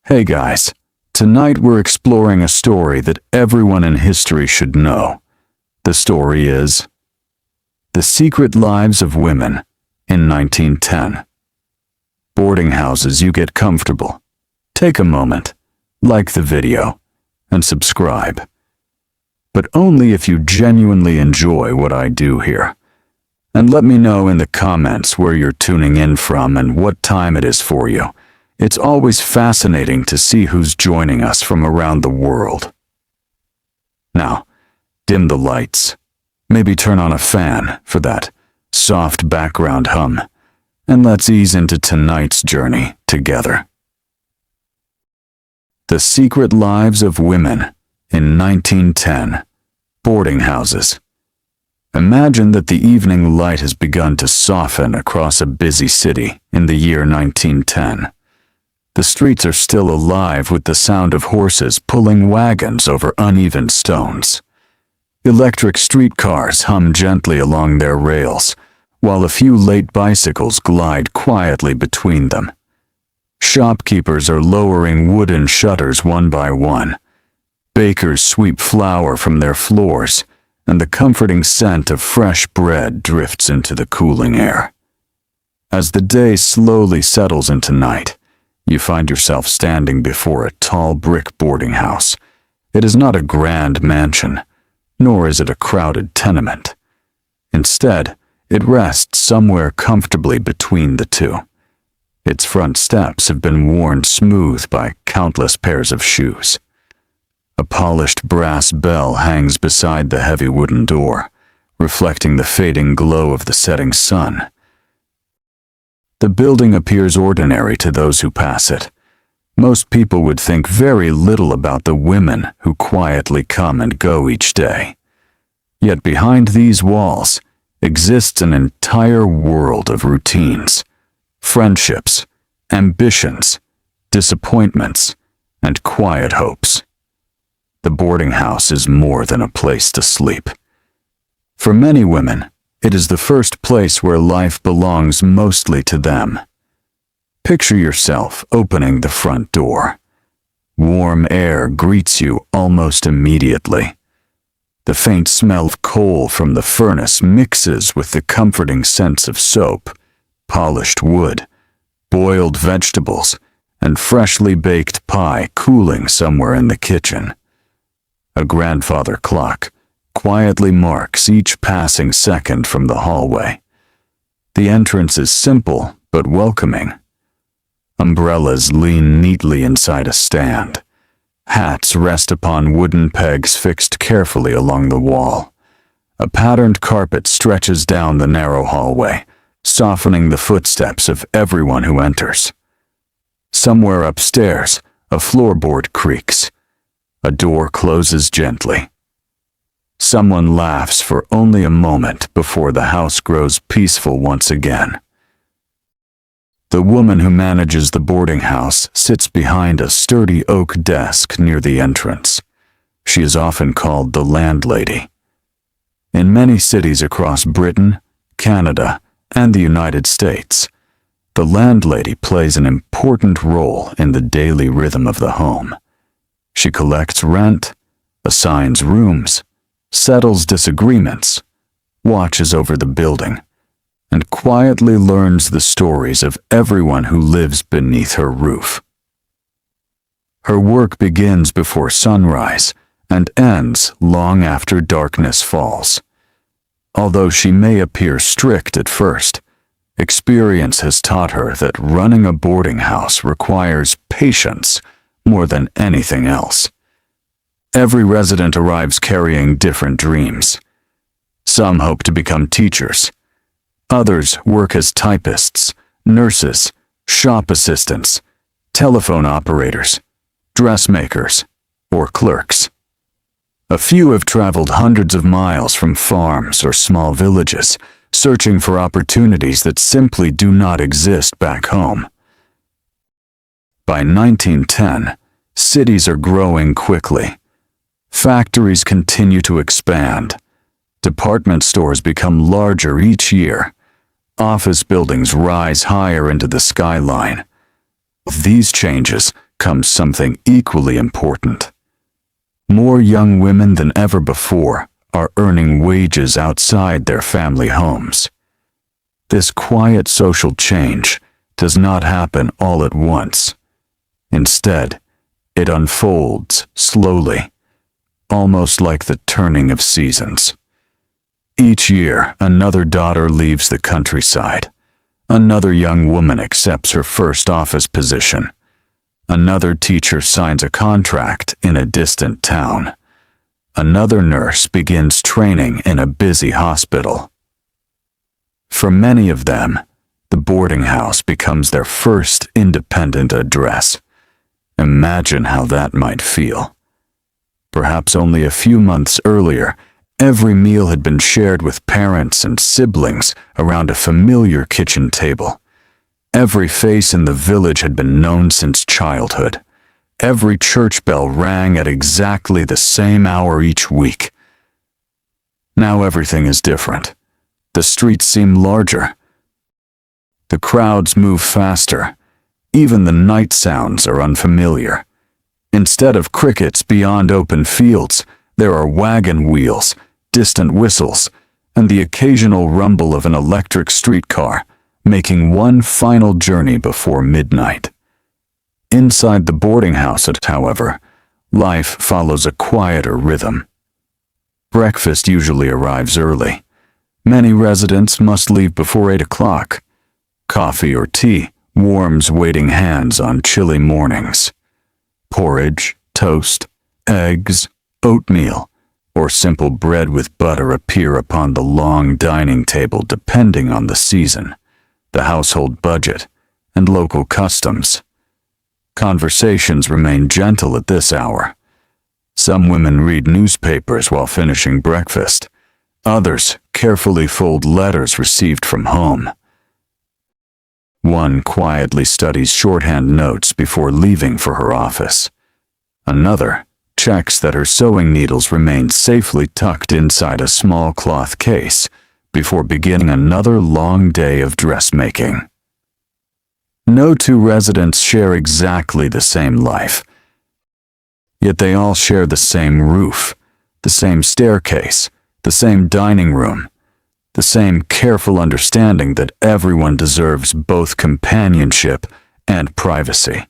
Hey guys, tonight we're exploring a story that everyone in history should know. The story is The Secret Lives of Women in 1910. Boarding houses, you get comfortable. Take a moment, like the video, and subscribe. But only if you genuinely enjoy what I do here. And let me know in the comments where you're tuning in from and what time it is for you. It's always fascinating to see who's joining us from around the world. Now, dim the lights. Maybe turn on a fan for that soft background hum. And let's ease into tonight's journey together. The Secret Lives of Women in 1910. Boarding houses. Imagine that the evening light has begun to soften across a busy city in the year 1910. The streets are still alive with the sound of horses pulling wagons over uneven stones. Electric streetcars hum gently along their rails, while a few late bicycles glide quietly between them. Shopkeepers are lowering wooden shutters one by one. Bakers sweep flour from their floors, and the comforting scent of fresh bread drifts into the cooling air. As the day slowly settles into night, you find yourself standing before a tall brick boarding house. It is not a grand mansion, nor is it a crowded tenement. Instead, it rests somewhere comfortably between the two. Its front steps have been worn smooth by countless pairs of shoes. A polished brass bell hangs beside the heavy wooden door, reflecting the fading glow of the setting sun. The building appears ordinary to those who pass it. Most people would think very little about the women who quietly come and go each day. Yet behind these walls exists an entire world of routines, friendships, ambitions, disappointments, and quiet hopes. The boarding house is more than a place to sleep. For many women, it is the first place where life belongs mostly to them. Picture yourself opening the front door. Warm air greets you almost immediately. The faint smell of coal from the furnace mixes with the comforting scents of soap, polished wood, boiled vegetables, and freshly baked pie cooling somewhere in the kitchen. A grandfather clock quietly marks each passing second from the hallway. The entrance is simple but welcoming. Umbrellas lean neatly inside a stand. Hats rest upon wooden pegs fixed carefully along the wall. A patterned carpet stretches down the narrow hallway, softening the footsteps of everyone who enters. Somewhere upstairs, a floorboard creaks. A door closes gently. Someone laughs for only a moment before the house grows peaceful once again. The woman who manages the boarding house sits behind a sturdy oak desk near the entrance. She is often called the landlady. In many cities across Britain, Canada, and the United States, the landlady plays an important role in the daily rhythm of the home. She collects rent, assigns rooms, settles disagreements, watches over the building, and quietly learns the stories of everyone who lives beneath her roof. Her work begins before sunrise and ends long after darkness falls. Although she may appear strict at first, experience has taught her that running a boarding house requires patience more than anything else. Every resident arrives carrying different dreams. Some hope to become teachers. Others work as typists, nurses, shop assistants, telephone operators, dressmakers, or clerks. A few have traveled hundreds of miles from farms or small villages, searching for opportunities that simply do not exist back home. By 1910, cities are growing quickly. Factories continue to expand. Department stores become larger each year. Office buildings rise higher into the skyline. These changes comes something equally important. More young women than ever before are earning wages outside their family homes. This quiet social change does not happen all at once. Instead, it unfolds slowly, almost like the turning of seasons. Each year, another daughter leaves the countryside. Another young woman accepts her first office position. Another teacher signs a contract in a distant town. Another nurse begins training in a busy hospital. For many of them, the boarding house becomes their first independent address. Imagine how that might feel. Perhaps only a few months earlier, every meal had been shared with parents and siblings around a familiar kitchen table. Every face in the village had been known since childhood. Every church bell rang at exactly the same hour each week. Now everything is different. The streets seem larger. The crowds move faster. Even the night sounds are unfamiliar. Instead of crickets beyond open fields, there are wagon wheels, distant whistles, and the occasional rumble of an electric streetcar, making one final journey before midnight. Inside the boarding house, however, life follows a quieter rhythm. Breakfast usually arrives early. Many residents must leave before 8 o'clock. Coffee or tea warms waiting hands on chilly mornings. Porridge, toast, eggs, oatmeal, or simple bread with butter appear upon the long dining table depending on the season, the household budget, and local customs. Conversations remain gentle at this hour. Some women read newspapers while finishing breakfast. Others carefully fold letters received from home. One quietly studies shorthand notes before leaving for her office. Another checks that her sewing needles remain safely tucked inside a small cloth case before beginning another long day of dressmaking. No two residents share exactly the same life, yet they all share the same roof, the same staircase, the same dining room, the same careful understanding that everyone deserves both companionship and privacy.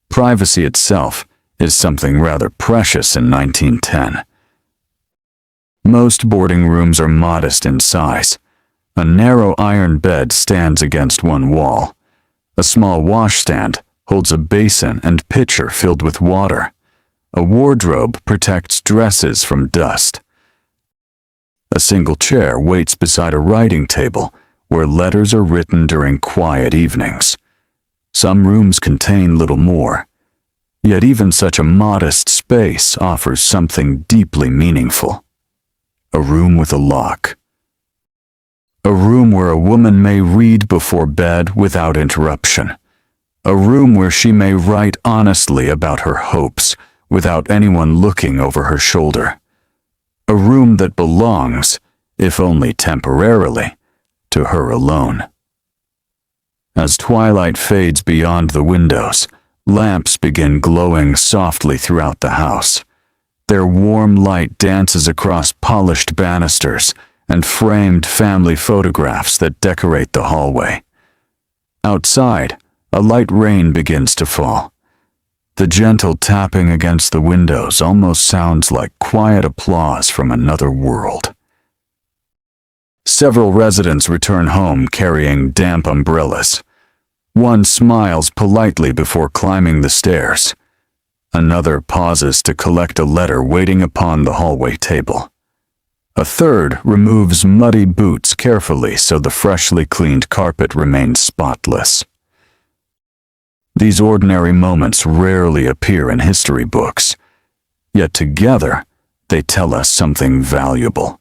Privacy itself is something rather precious in 1910. Most boarding rooms are modest in size. A narrow iron bed stands against one wall. A small washstand holds a basin and pitcher filled with water. A wardrobe protects dresses from dust. A single chair waits beside a writing table where letters are written during quiet evenings. Some rooms contain little more, yet even such a modest space offers something deeply meaningful. A room with a lock. A room where a woman may read before bed without interruption. A room where she may write honestly about her hopes without anyone looking over her shoulder. A room that belongs, if only temporarily, to her alone. As twilight fades beyond the windows, lamps begin glowing softly throughout the house. Their warm light dances across polished banisters and framed family photographs that decorate the hallway. Outside, a light rain begins to fall. The gentle tapping against the windows almost sounds like quiet applause from another world. Several residents return home carrying damp umbrellas. One smiles politely before climbing the stairs. Another pauses to collect a letter waiting upon the hallway table. A third removes muddy boots carefully so the freshly cleaned carpet remains spotless. These ordinary moments rarely appear in history books, yet together they tell us something valuable.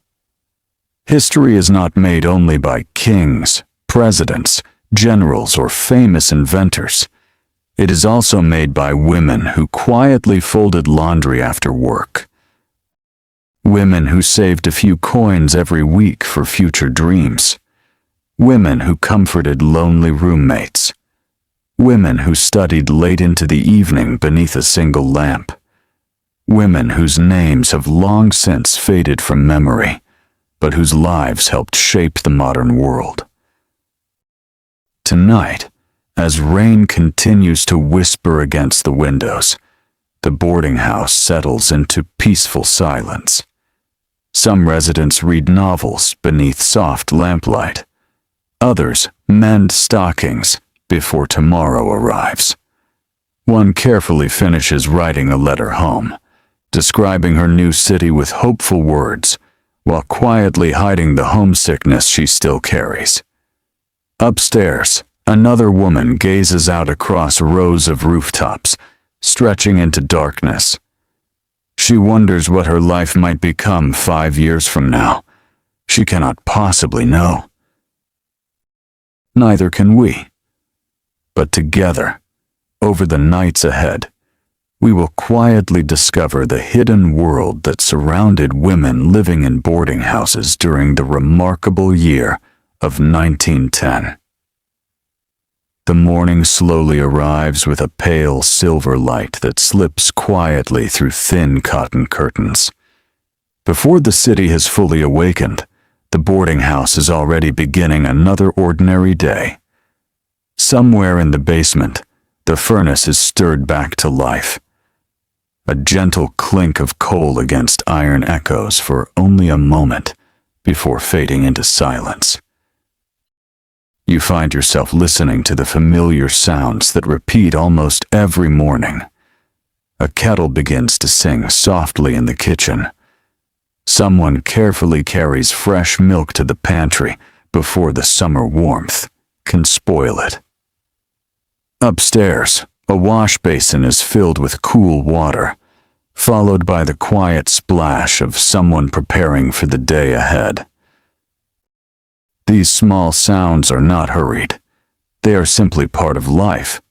History is not made only by kings, presidents, generals, or famous inventors. It is also made by women who quietly folded laundry after work. Women who saved a few coins every week for future dreams. Women who comforted lonely roommates. Women who studied late into the evening beneath a single lamp. Women whose names have long since faded from memory, but whose lives helped shape the modern world. Tonight, as rain continues to whisper against the windows, the boarding house settles into peaceful silence. Some residents read novels beneath soft lamplight. Others mend stockings before tomorrow arrives. One carefully finishes writing a letter home, describing her new city with hopeful words, while quietly hiding the homesickness she still carries. Upstairs, another woman gazes out across rows of rooftops, stretching into darkness. She wonders what her life might become 5 years from now. She cannot possibly know. Neither can we. But together, over the nights ahead, we will quietly discover the hidden world that surrounded women living in boarding houses during the remarkable year of 1910. The morning slowly arrives with a pale silver light that slips quietly through thin cotton curtains. Before the city has fully awakened, the boarding house is already beginning another ordinary day. Somewhere in the basement, the furnace is stirred back to life. A gentle clink of coal against iron echoes for only a moment before fading into silence. You find yourself listening to the familiar sounds that repeat almost every morning. A kettle begins to sing softly in the kitchen. Someone carefully carries fresh milk to the pantry before the summer warmth can spoil it. Upstairs, a wash basin is filled with cool water, followed by the quiet splash of someone preparing for the day ahead. These small sounds are not hurried. They are simply part of life.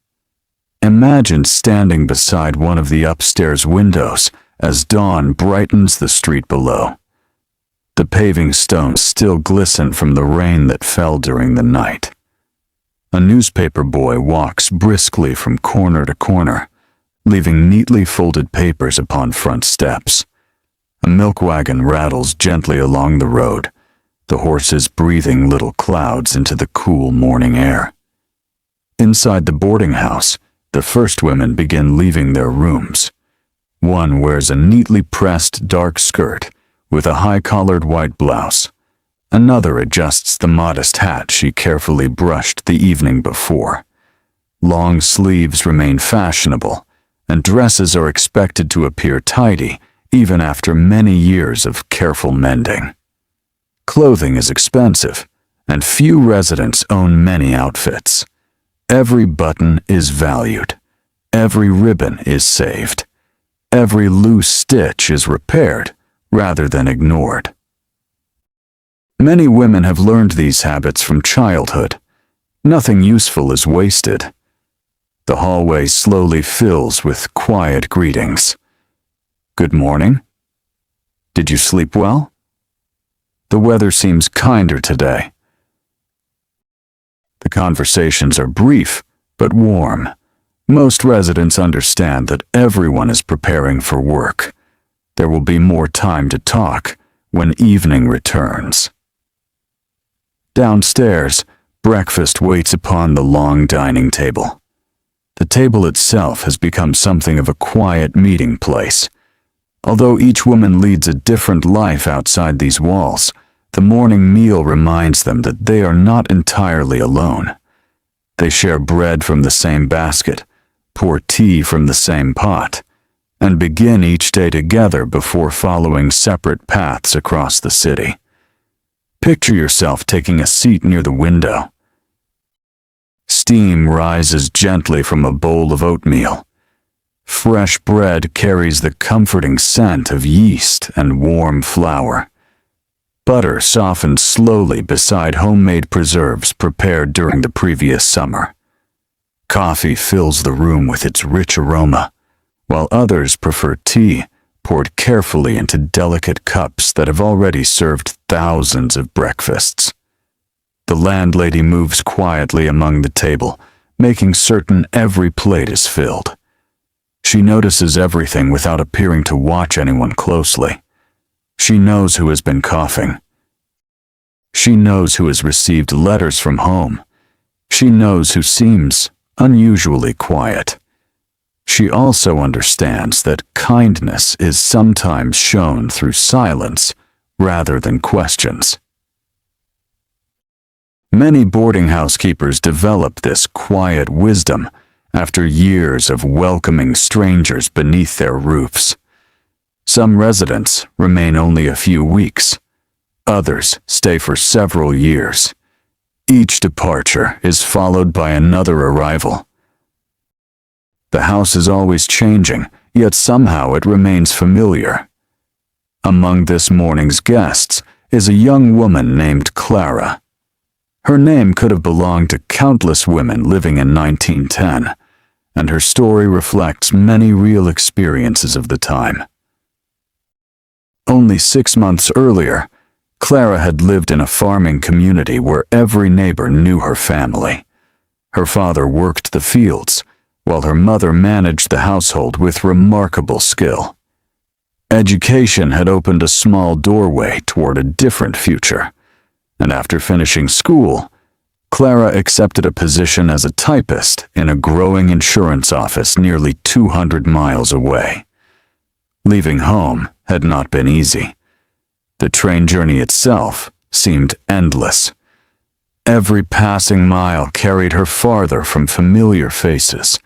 Imagine standing beside one of the upstairs windows as dawn brightens the street below. The paving stones still glisten from the rain that fell during the night. A newspaper boy walks briskly from corner to corner, leaving neatly folded papers upon front steps. A milk wagon rattles gently along the road, the horses breathing little clouds into the cool morning air. Inside the boarding house, the first women begin leaving their rooms. One wears a neatly pressed dark skirt with a high-collared white blouse. Another adjusts the modest hat she carefully brushed the evening before. Long sleeves remain fashionable, and dresses are expected to appear tidy even after many years of careful mending. Clothing is expensive, and few residents own many outfits. Every button is valued. Every ribbon is saved. Every loose stitch is repaired rather than ignored. Many women have learned these habits from childhood. Nothing useful is wasted. The hallway slowly fills with quiet greetings. Good morning. Did you sleep well? The weather seems kinder today. The conversations are brief but warm. Most residents understand that everyone is preparing for work. There will be more time to talk when evening returns. Downstairs, breakfast waits upon the long dining table. The table itself has become something of a quiet meeting place. Although each woman leads a different life outside these walls, the morning meal reminds them that they are not entirely alone. They share bread from the same basket, pour tea from the same pot, and begin each day together before following separate paths across the city. Picture yourself taking a seat near the window. Steam rises gently from a bowl of oatmeal. Fresh bread carries the comforting scent of yeast and warm flour. Butter softens slowly beside homemade preserves prepared during the previous summer. Coffee fills the room with its rich aroma, while others prefer tea poured carefully into delicate cups that have already served thousands of breakfasts. The landlady moves quietly among the table, making certain every plate is filled. She notices everything without appearing to watch anyone closely. She knows who has been coughing. She knows who has received letters from home. She knows who seems unusually quiet. She also understands that kindness is sometimes shown through silence rather than questions. Many boarding house keepers develop this quiet wisdom after years of welcoming strangers beneath their roofs. Some residents remain only a few weeks. Others stay for several years. Each departure is followed by another arrival. The house is always changing, yet somehow it remains familiar. Among this morning's guests is a young woman named Clara. Her name could have belonged to countless women living in 1910, and her story reflects many real experiences of the time. Only 6 months earlier, Clara had lived in a farming community where every neighbor knew her family. Her father worked the fields, while her mother managed the household with remarkable skill. Education had opened a small doorway toward a different future, and after finishing school, Clara accepted a position as a typist in a growing insurance office nearly 200 miles away. Leaving home had not been easy. The train journey itself seemed endless. Every passing mile carried her farther from familiar faces.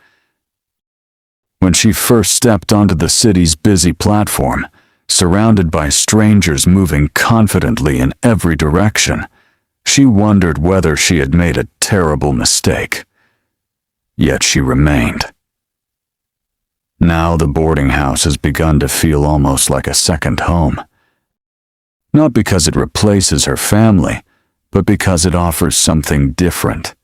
When she first stepped onto the city's busy platform, surrounded by strangers moving confidently in every direction, she wondered whether she had made a terrible mistake. Yet she remained. Now the boarding house has begun to feel almost like a second home. Not because it replaces her family, but because it offers something different.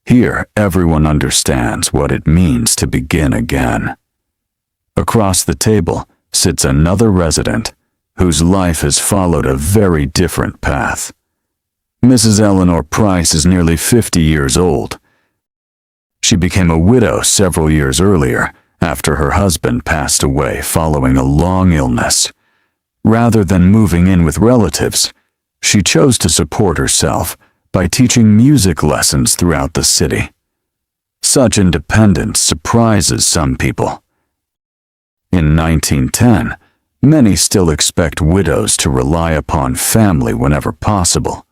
Here, everyone understands what it means to begin again. Across the table sits another resident whose life has followed a very different path. Mrs. Eleanor Price is nearly 50 years old. She became a widow several years earlier after her husband passed away following a long illness. Rather than moving in with relatives, she chose to support herself by teaching music lessons throughout the city. Such independence surprises some people. In 1910, many still expect widows to rely upon family whenever possible.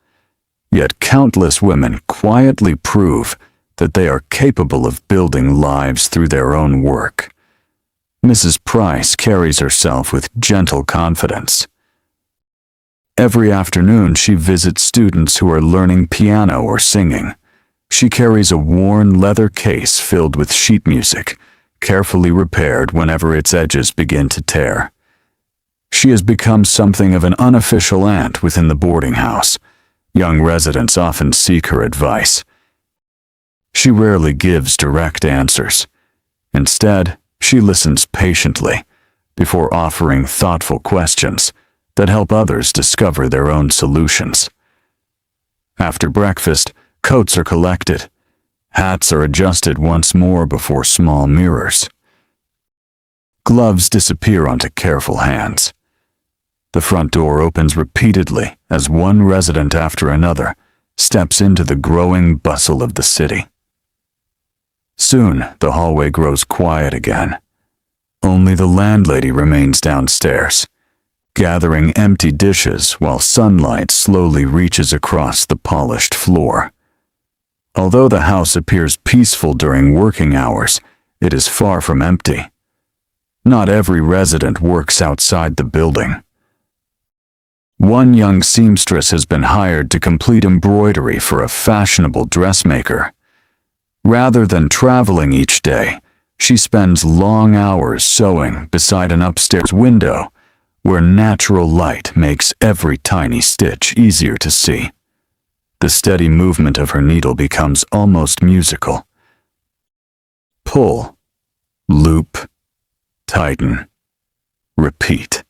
Yet countless women quietly prove that they are capable of building lives through their own work. Mrs. Price carries herself with gentle confidence. Every afternoon she visits students who are learning piano or singing. She carries a worn leather case filled with sheet music, carefully repaired whenever its edges begin to tear. She has become something of an unofficial aunt within the boarding house. Young residents often seek her advice. She rarely gives direct answers. Instead, she listens patiently before offering thoughtful questions that help others discover their own solutions. After breakfast, coats are collected. Hats are adjusted once more before small mirrors. Gloves disappear onto careful hands. The front door opens repeatedly as one resident after another steps into the growing bustle of the city. Soon, the hallway grows quiet again. Only the landlady remains downstairs, gathering empty dishes while sunlight slowly reaches across the polished floor. Although the house appears peaceful during working hours, it is far from empty. Not every resident works outside the building. One young seamstress has been hired to complete embroidery for a fashionable dressmaker. Rather than traveling each day, she spends long hours sewing beside an upstairs window where natural light makes every tiny stitch easier to see. The steady movement of her needle becomes almost musical. Pull, loop, tighten, repeat.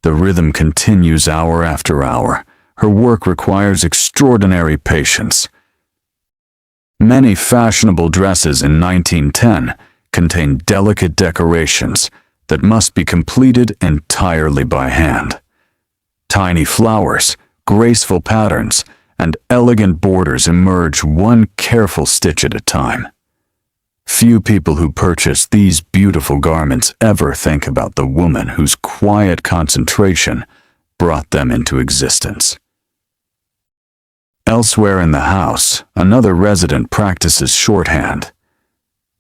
The rhythm continues hour after hour. Her work requires extraordinary patience. Many fashionable dresses in 1910 contain delicate decorations that must be completed entirely by hand. Tiny flowers, graceful patterns, and elegant borders emerge one careful stitch at a time. Few people who purchase these beautiful garments ever think about the woman whose quiet concentration brought them into existence. Elsewhere in the house, another resident practices shorthand.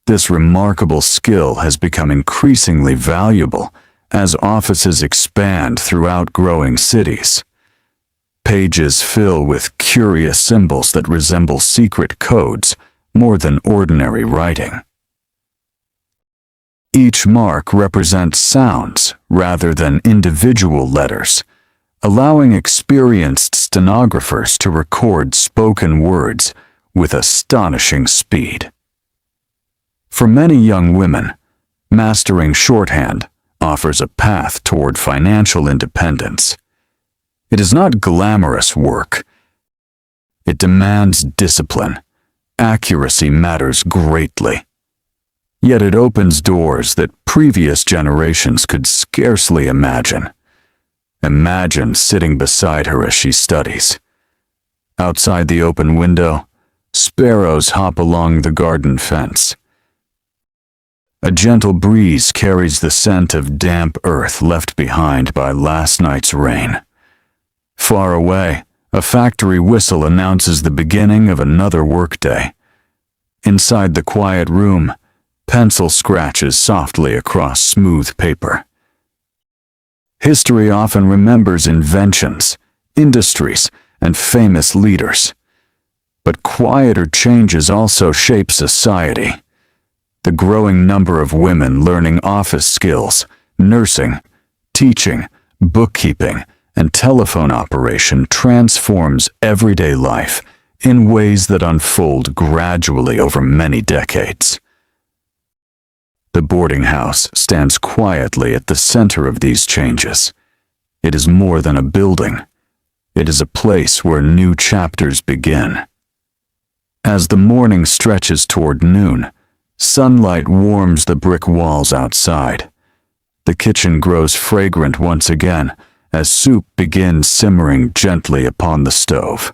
This remarkable skill has become increasingly valuable as offices expand throughout growing cities. Pages fill with curious symbols that resemble secret codes more than ordinary writing. Each mark represents sounds rather than individual letters, allowing experienced stenographers to record spoken words with astonishing speed. For many young women, mastering shorthand offers a path toward financial independence. It is not glamorous work. It demands discipline. Accuracy matters greatly. Yet it opens doors that previous generations could scarcely imagine. Imagine sitting beside her as she studies. Outside the open window, sparrows hop along the garden fence. A gentle breeze carries the scent of damp earth left behind by last night's rain. Far away, a factory whistle announces the beginning of another workday. Inside the quiet room, pencil scratches softly across smooth paper. History often remembers inventions, industries, and famous leaders. But quieter changes also shape society. The growing number of women learning office skills, nursing, teaching, bookkeeping, and telephone operation transforms everyday life in ways that unfold gradually over many decades. The boarding house stands quietly at the center of these changes. It is more than a building. It is a place where new chapters begin. As the morning stretches toward noon, sunlight warms the brick walls outside. The kitchen grows fragrant once again as soup begins simmering gently upon the stove.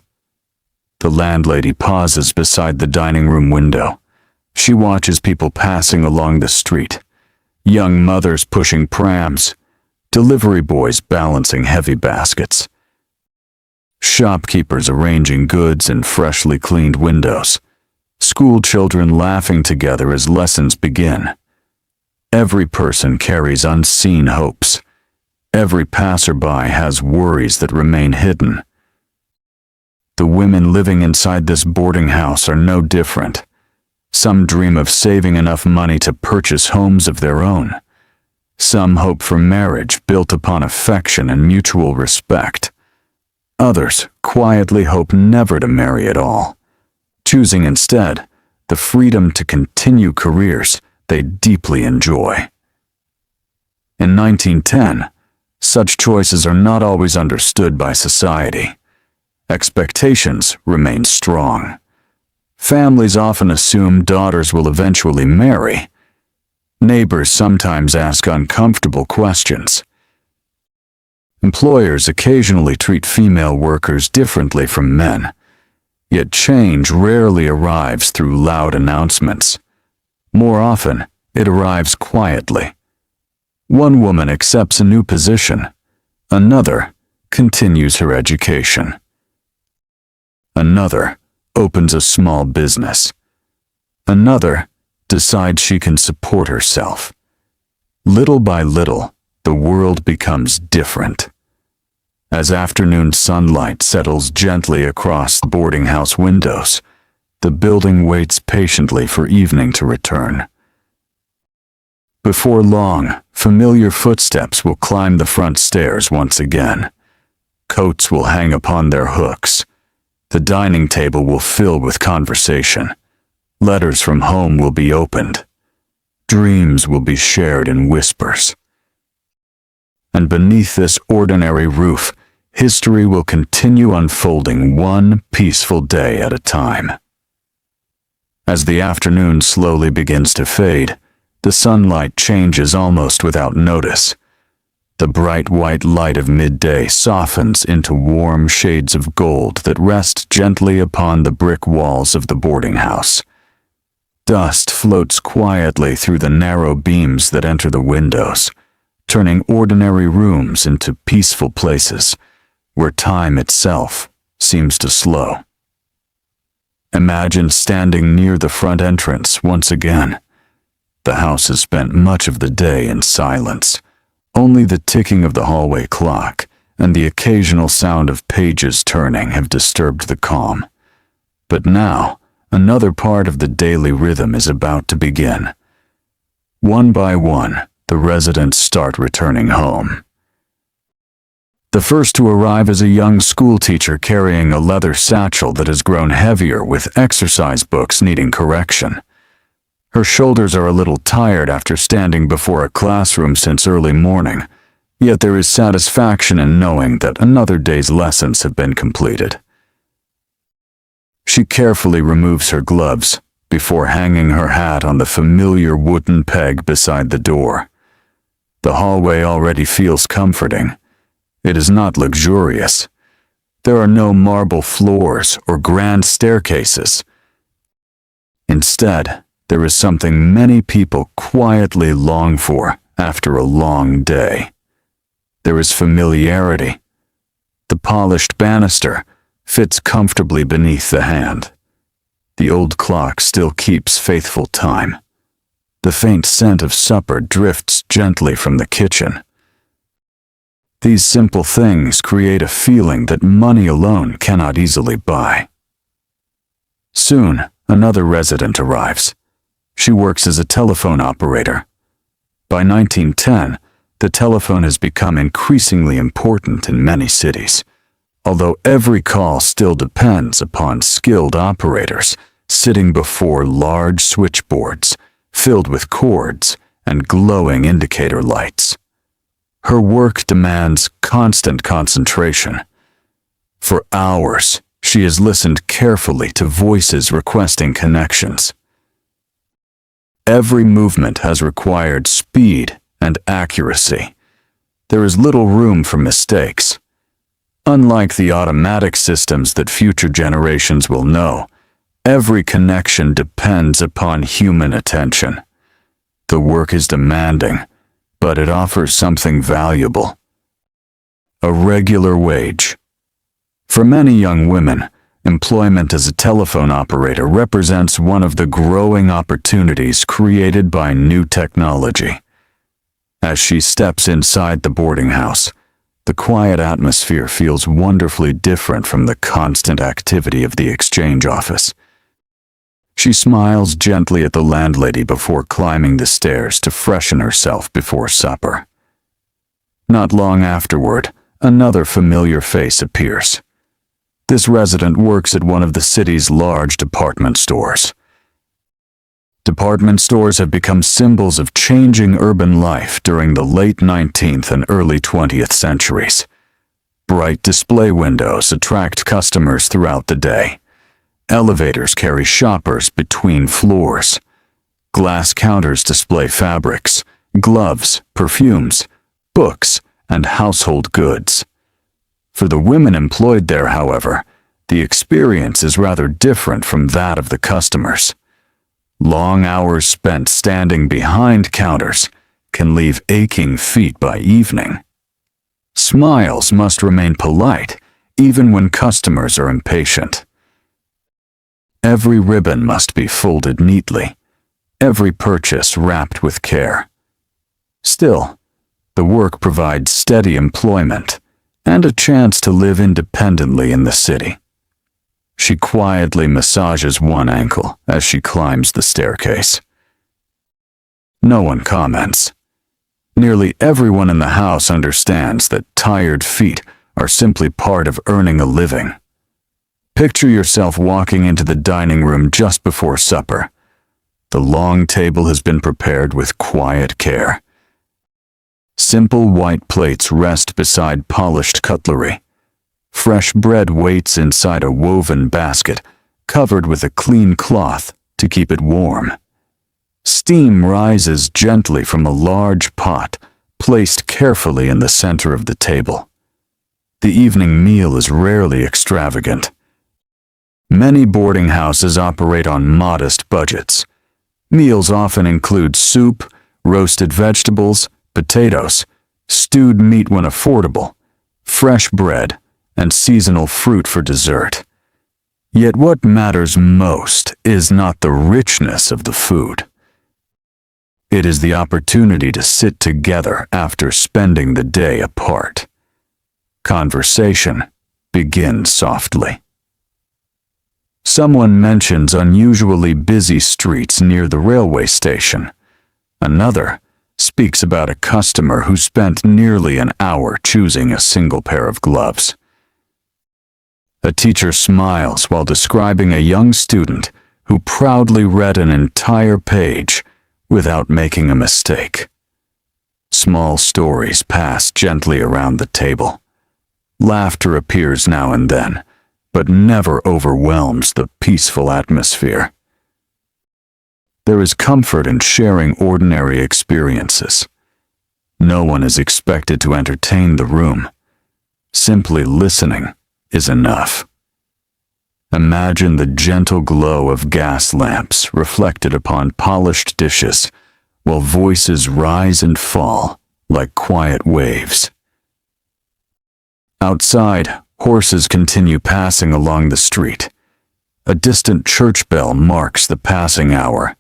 The landlady pauses beside the dining room window. She watches people passing along the street, young mothers pushing prams, delivery boys balancing heavy baskets, shopkeepers arranging goods in freshly cleaned windows, school children laughing together as lessons begin. Every person carries unseen hopes. Every passerby has worries that remain hidden. The women living inside this boarding house are no different. Some dream of saving enough money to purchase homes of their own. Some hope for marriage built upon affection and mutual respect. Others quietly hope never to marry at all, choosing instead the freedom to continue careers they deeply enjoy. In 1910, such choices are not always understood by society. Expectations remain strong. Families often assume daughters will eventually marry. Neighbors sometimes ask uncomfortable questions. Employers occasionally treat female workers differently from men. Yet change rarely arrives through loud announcements. More often, it arrives quietly. One woman accepts a new position. Another continues her education. Another opens a small business. Another decides she can support herself. Little by little, the world becomes different. As afternoon sunlight settles gently across the boarding house windows, the building waits patiently for evening to return. Before long, familiar footsteps will climb the front stairs once again. Coats will hang upon their hooks. The dining table will fill with conversation. Letters from home will be opened. Dreams will be shared in whispers. And beneath this ordinary roof, history will continue unfolding one peaceful day at a time. As the afternoon slowly begins to fade, the sunlight changes almost without notice. The bright white light of midday softens into warm shades of gold that rest gently upon the brick walls of the boarding house. Dust floats quietly through the narrow beams that enter the windows, turning ordinary rooms into peaceful places where time itself seems to slow. Imagine standing near the front entrance once again. The house has spent much of the day in silence. Only the ticking of the hallway clock and the occasional sound of pages turning have disturbed the calm. But now, another part of the daily rhythm is about to begin. One by one, the residents start returning home. The first to arrive is a young schoolteacher carrying a leather satchel that has grown heavier with exercise books needing correction. Her shoulders are a little tired after standing before a classroom since early morning, yet there is satisfaction in knowing that another day's lessons have been completed. She carefully removes her gloves before hanging her hat on the familiar wooden peg beside the door. The hallway already feels comforting. It is not luxurious. There are no marble floors or grand staircases. Instead, there is something many people quietly long for after a long day. There is familiarity. The polished banister fits comfortably beneath the hand. The old clock still keeps faithful time. The faint scent of supper drifts gently from the kitchen. These simple things create a feeling that money alone cannot easily buy. Soon, another resident arrives. She works as a telephone operator. By 1910, the telephone has become increasingly important in many cities, although every call still depends upon skilled operators sitting before large switchboards filled with cords and glowing indicator lights. Her work demands constant concentration. For hours, she has listened carefully to voices requesting connections. Every movement has required speed and accuracy. There is little room for mistakes. Unlike the automatic systems that future generations will know, every connection depends upon human attention. The work is demanding, but it offers something valuable: a regular wage. For many young women, employment as a telephone operator represents one of the growing opportunities created by new technology. As she steps inside the boarding house, the quiet atmosphere feels wonderfully different from the constant activity of the exchange office. She smiles gently at the landlady before climbing the stairs to freshen herself before supper. Not long afterward, another familiar face appears. This resident works at one of the city's large department stores. Department stores have become symbols of changing urban life during the late 19th and early 20th centuries. Bright display windows attract customers throughout the day. Elevators carry shoppers between floors. Glass counters display fabrics, gloves, perfumes, books, and household goods. For the women employed there, however, the experience is rather different from that of the customers. Long hours spent standing behind counters can leave aching feet by evening. Smiles must remain polite, even when customers are impatient. Every ribbon must be folded neatly, every purchase wrapped with care. Still, the work provides steady employment and a chance to live independently in the city. She quietly massages one ankle as she climbs the staircase. No one comments. Nearly everyone in the house understands that tired feet are simply part of earning a living. Picture yourself walking into the dining room just before supper. The long table has been prepared with quiet care. Simple white plates rest beside polished cutlery. Fresh bread waits inside a woven basket, covered with a clean cloth to keep it warm. Steam rises gently from a large pot placed carefully in the center of the table. The evening meal is rarely extravagant. Many boarding houses operate on modest budgets. Meals often include soup, roasted vegetables, potatoes, stewed meat when affordable, fresh bread, and seasonal fruit for dessert. Yet what matters most is not the richness of the food. It is the opportunity to sit together after spending the day apart. Conversation begins softly. Someone mentions unusually busy streets near the railway station. Another speaks about a customer who spent nearly an hour choosing a single pair of gloves. A teacher smiles while describing a young student who proudly read an entire page without making a mistake. Small stories pass gently around the table. Laughter appears now and then, but never overwhelms the peaceful atmosphere. There is comfort in sharing ordinary experiences. No one is expected to entertain the room. Simply listening is enough. Imagine the gentle glow of gas lamps reflected upon polished dishes, while voices rise and fall like quiet waves. Outside, horses continue passing along the street. A distant church bell marks the passing hour.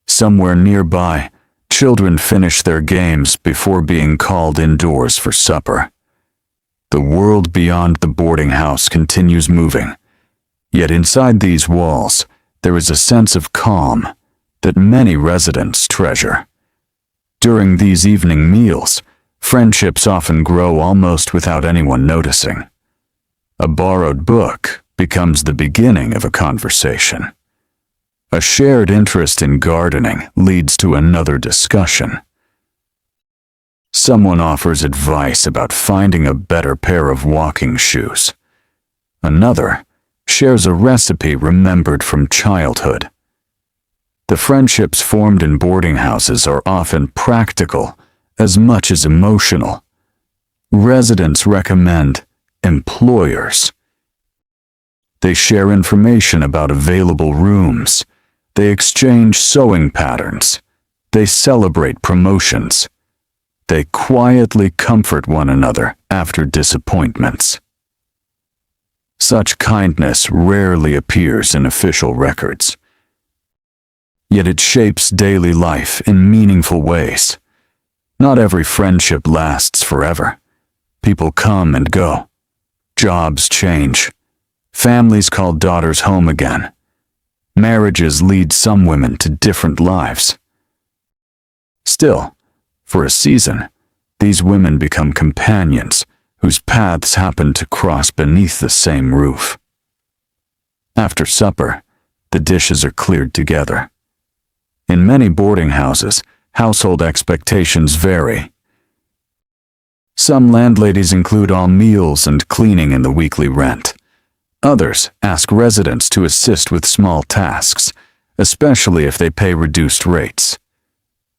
Somewhere nearby, children finish their games before being called indoors for supper. The world beyond the boarding house continues moving. Yet inside these walls, there is a sense of calm that many residents treasure. During these evening meals, friendships often grow almost without anyone noticing. A borrowed book becomes the beginning of a conversation. A shared interest in gardening leads to another discussion. Someone offers advice about finding a better pair of walking shoes. Another shares a recipe remembered from childhood. The friendships formed in boarding houses are often practical as much as emotional. Residents recommend employers. They share information about available rooms. They exchange sewing patterns. They celebrate promotions. They quietly comfort one another after disappointments. Such kindness rarely appears in official records. Yet it shapes daily life in meaningful ways. Not every friendship lasts forever. People come and go. Jobs change. Families call daughters home again. Marriages lead some women to different lives. Still, for a season, these women become companions whose paths happen to cross beneath the same roof. After supper, the dishes are cleared together. In many boarding houses, household expectations vary. Some landladies include all meals and cleaning in the weekly rent. Others ask residents to assist with small tasks, especially if they pay reduced rates.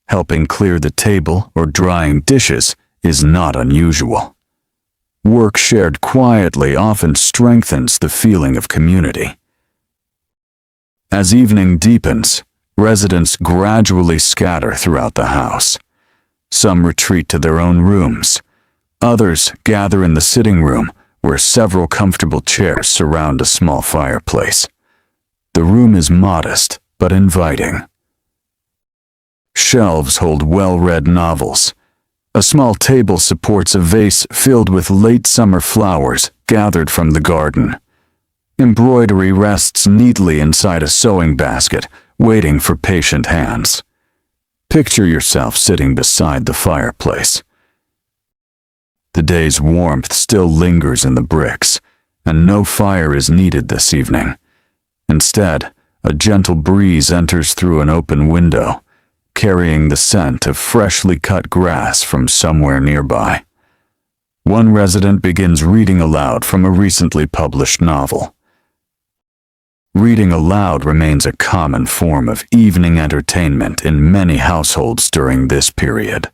Helping clear the table or drying dishes is not unusual. Work shared quietly often strengthens the feeling of community. As evening deepens, residents gradually scatter throughout the house. Some retreat to their own rooms. Others gather in the sitting room, where several comfortable chairs surround a small fireplace. The room is modest but inviting. Shelves hold well-read novels. A small table supports a vase filled with late summer flowers gathered from the garden. Embroidery rests neatly inside a sewing basket, waiting for patient hands. Picture yourself sitting beside the fireplace. The day's warmth still lingers in the bricks, and no fire is needed this evening. Instead, a gentle breeze enters through an open window, carrying the scent of freshly cut grass from somewhere nearby. One resident begins reading aloud from a recently published novel. Reading aloud remains a common form of evening entertainment in many households during this period.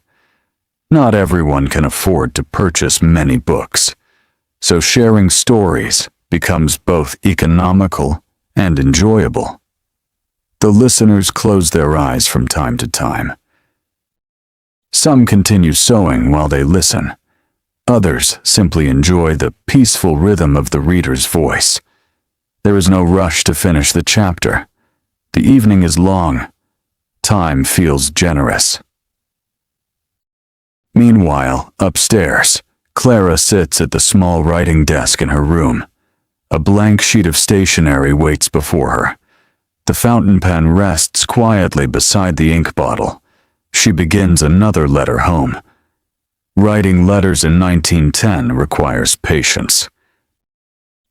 Not everyone can afford to purchase many books, so sharing stories becomes both economical and enjoyable. The listeners close their eyes from time to time. Some continue sewing while they listen. Others simply enjoy the peaceful rhythm of the reader's voice. There is no rush to finish the chapter. The evening is long. Time feels generous. Meanwhile, upstairs, Clara sits at the small writing desk in her room. A blank sheet of stationery waits before her. The fountain pen rests quietly beside the ink bottle. She begins another letter home. Writing letters in 1910 requires patience.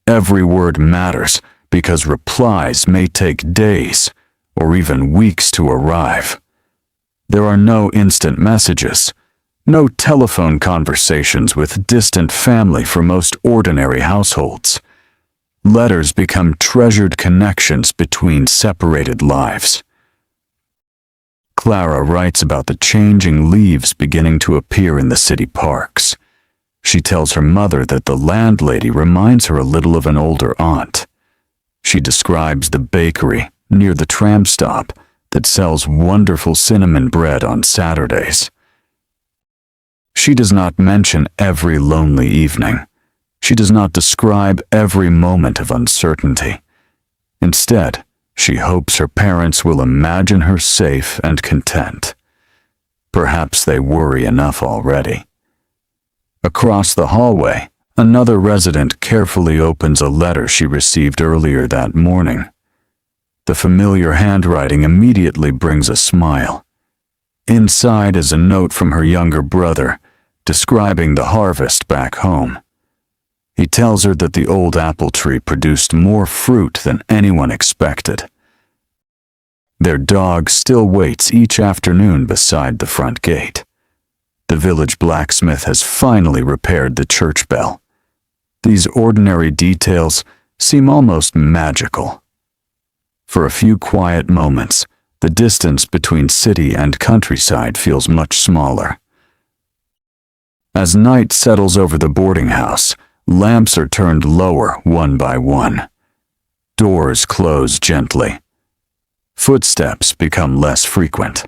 Every word matters because replies may take days or even weeks to arrive. There are no instant messages, no telephone conversations with distant family for most ordinary households. Letters become treasured connections between separated lives. Clara writes about the changing leaves beginning to appear in the city parks. She tells her mother that the landlady reminds her a little of an older aunt. She describes the bakery near the tram stop that sells wonderful cinnamon bread on Saturdays. She does not mention every lonely evening. She does not describe every moment of uncertainty. Instead, she hopes her parents will imagine her safe and content. Perhaps they worry enough already. Across the hallway, another resident carefully opens a letter she received earlier that morning. The familiar handwriting immediately brings a smile. Inside is a note from her younger brother, describing the harvest back home. He tells her that the old apple tree produced more fruit than anyone expected. Their dog still waits each afternoon beside the front gate. The village blacksmith has finally repaired the church bell. These ordinary details seem almost magical. For a few quiet moments, the distance between city and countryside feels much smaller. As night settles over the boarding house, lamps are turned lower one by one. Doors close gently. Footsteps become less frequent.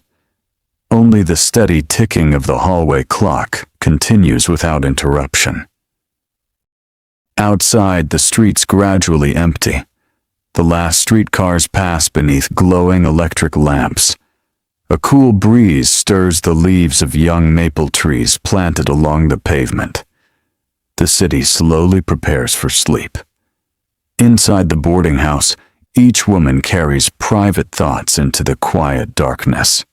Only the steady ticking of the hallway clock continues without interruption. Outside, the streets gradually empty. The last streetcars pass beneath glowing electric lamps. A cool breeze stirs the leaves of young maple trees planted along the pavement. The city slowly prepares for sleep. Inside the boarding house, each woman carries private thoughts into the quiet darkness.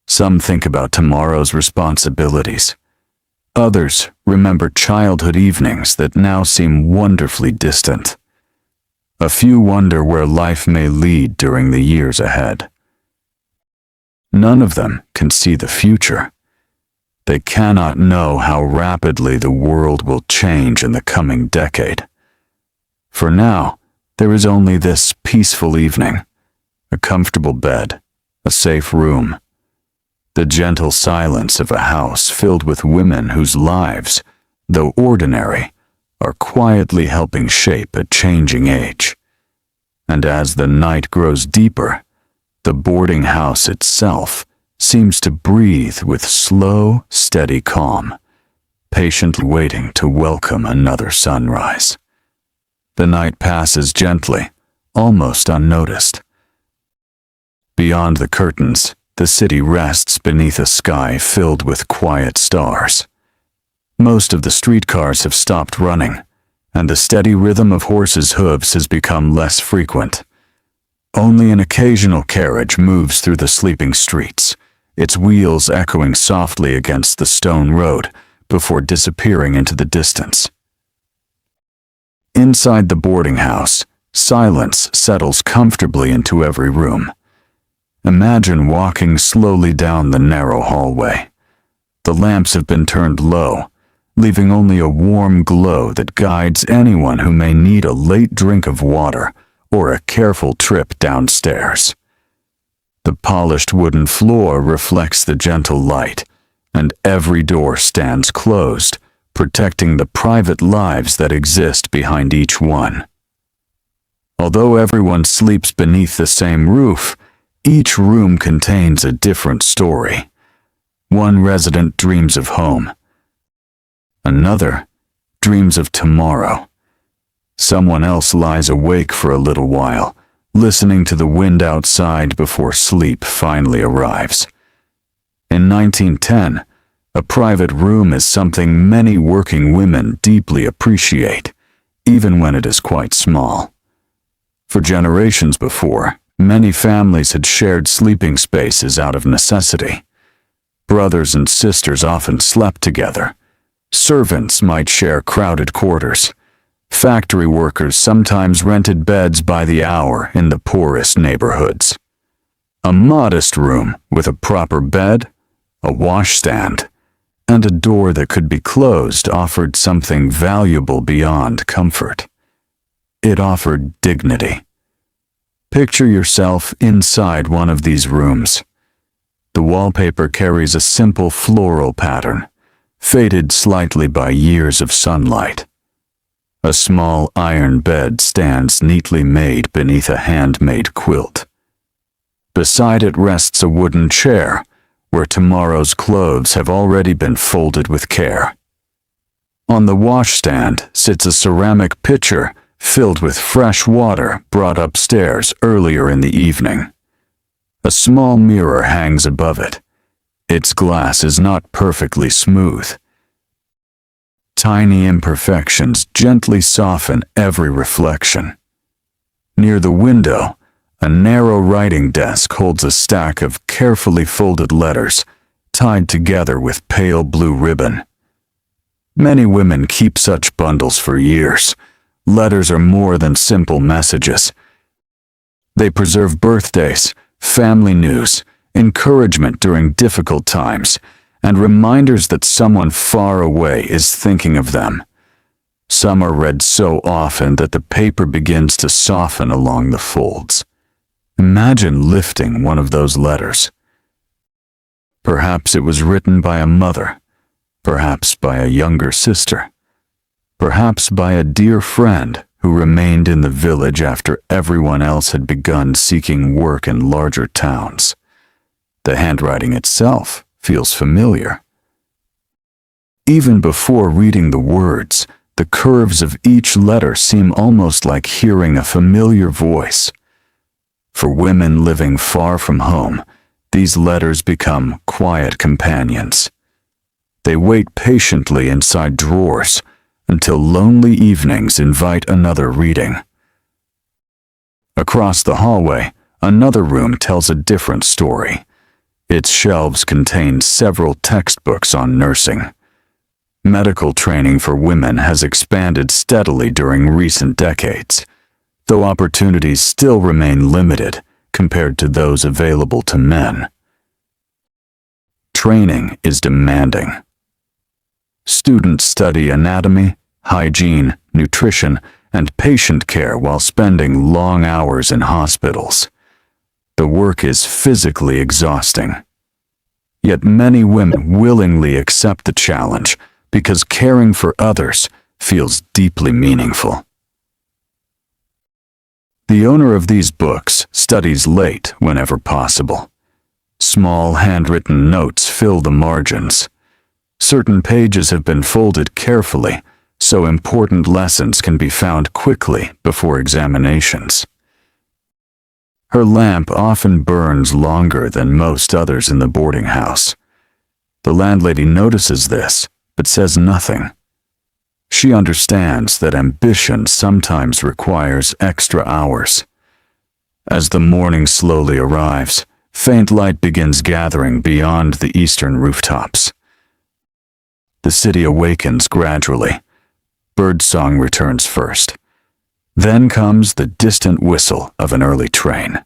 Some think about tomorrow's responsibilities. Others remember childhood evenings that now seem wonderfully distant. A few wonder where life may lead during the years ahead. None of them can see the future. They cannot know how rapidly the world will change in the coming decade. For now, there is only this peaceful evening, a comfortable bed, a safe room, the gentle silence of a house filled with women whose lives, though ordinary, are quietly helping shape a changing age. And as the night grows deeper, the boarding house itself seems to breathe with slow, steady calm, patiently waiting to welcome another sunrise. The night passes gently, almost unnoticed. Beyond the curtains, the city rests beneath a sky filled with quiet stars. Most of the streetcars have stopped running, and the steady rhythm of horses' hooves has become less frequent. Only an occasional carriage moves through the sleeping streets, its wheels echoing softly against the stone road before disappearing into the distance. Inside the boarding house, silence settles comfortably into every room. Imagine walking slowly down the narrow hallway. The lamps have been turned low, leaving only a warm glow that guides anyone who may need a late drink of water or a careful trip downstairs. The polished wooden floor reflects the gentle light, and every door stands closed, protecting the private lives that exist behind each one. Although everyone sleeps beneath the same roof, each room contains a different story. One resident dreams of home. Another dreams of tomorrow. Someone else lies awake for a little while, listening to the wind outside before sleep finally arrives. In 1910, a private room is something many working women deeply appreciate, even when it is quite small. For generations before, many families had shared sleeping spaces out of necessity. Brothers and sisters often slept together. Servants might share crowded quarters. Factory workers sometimes rented beds by the hour in the poorest neighborhoods. A modest room with a proper bed, a washstand, and a door that could be closed offered something valuable beyond comfort. It offered dignity. Picture yourself inside one of these rooms. The wallpaper carries a simple floral pattern, faded slightly by years of sunlight. A small iron bed stands neatly made beneath a handmade quilt. Beside it rests a wooden chair, where tomorrow's clothes have already been folded with care. On the washstand sits a ceramic pitcher filled with fresh water brought upstairs earlier in the evening. A small mirror hangs above it. Its glass is not perfectly smooth. Tiny imperfections gently soften every reflection. Near the window, a narrow writing desk holds a stack of carefully folded letters, tied together with pale blue ribbon. Many women keep such bundles for years. Letters are more than simple messages. They preserve birthdays, family news, encouragement during difficult times, and reminders that someone far away is thinking of them. Some are read so often that the paper begins to soften along the folds. Imagine lifting one of those letters. Perhaps it was written by a mother, perhaps by a younger sister, perhaps by a dear friend who remained in the village after everyone else had begun seeking work in larger towns. The handwriting itself feels familiar. Even before reading the words, the curves of each letter seem almost like hearing a familiar voice. For women living far from home, these letters become quiet companions. They wait patiently inside drawers until lonely evenings invite another reading. Across the hallway, another room tells a different story. Its shelves contain several textbooks on nursing. Medical training for women has expanded steadily during recent decades, though opportunities still remain limited compared to those available to men. Training is demanding. Students study anatomy, hygiene, nutrition, and patient care while spending long hours in hospitals. The work is physically exhausting. Yet many women willingly accept the challenge because caring for others feels deeply meaningful. The owner of these books studies late whenever possible. Small handwritten notes fill the margins. Certain pages have been folded carefully, so important lessons can be found quickly before examinations. Her lamp often burns longer than most others in the boarding house. The landlady notices this, but says nothing. She understands that ambition sometimes requires extra hours. As the morning slowly arrives, faint light begins gathering beyond the eastern rooftops. The city awakens gradually. Birdsong returns first. Then comes the distant whistle of an early train.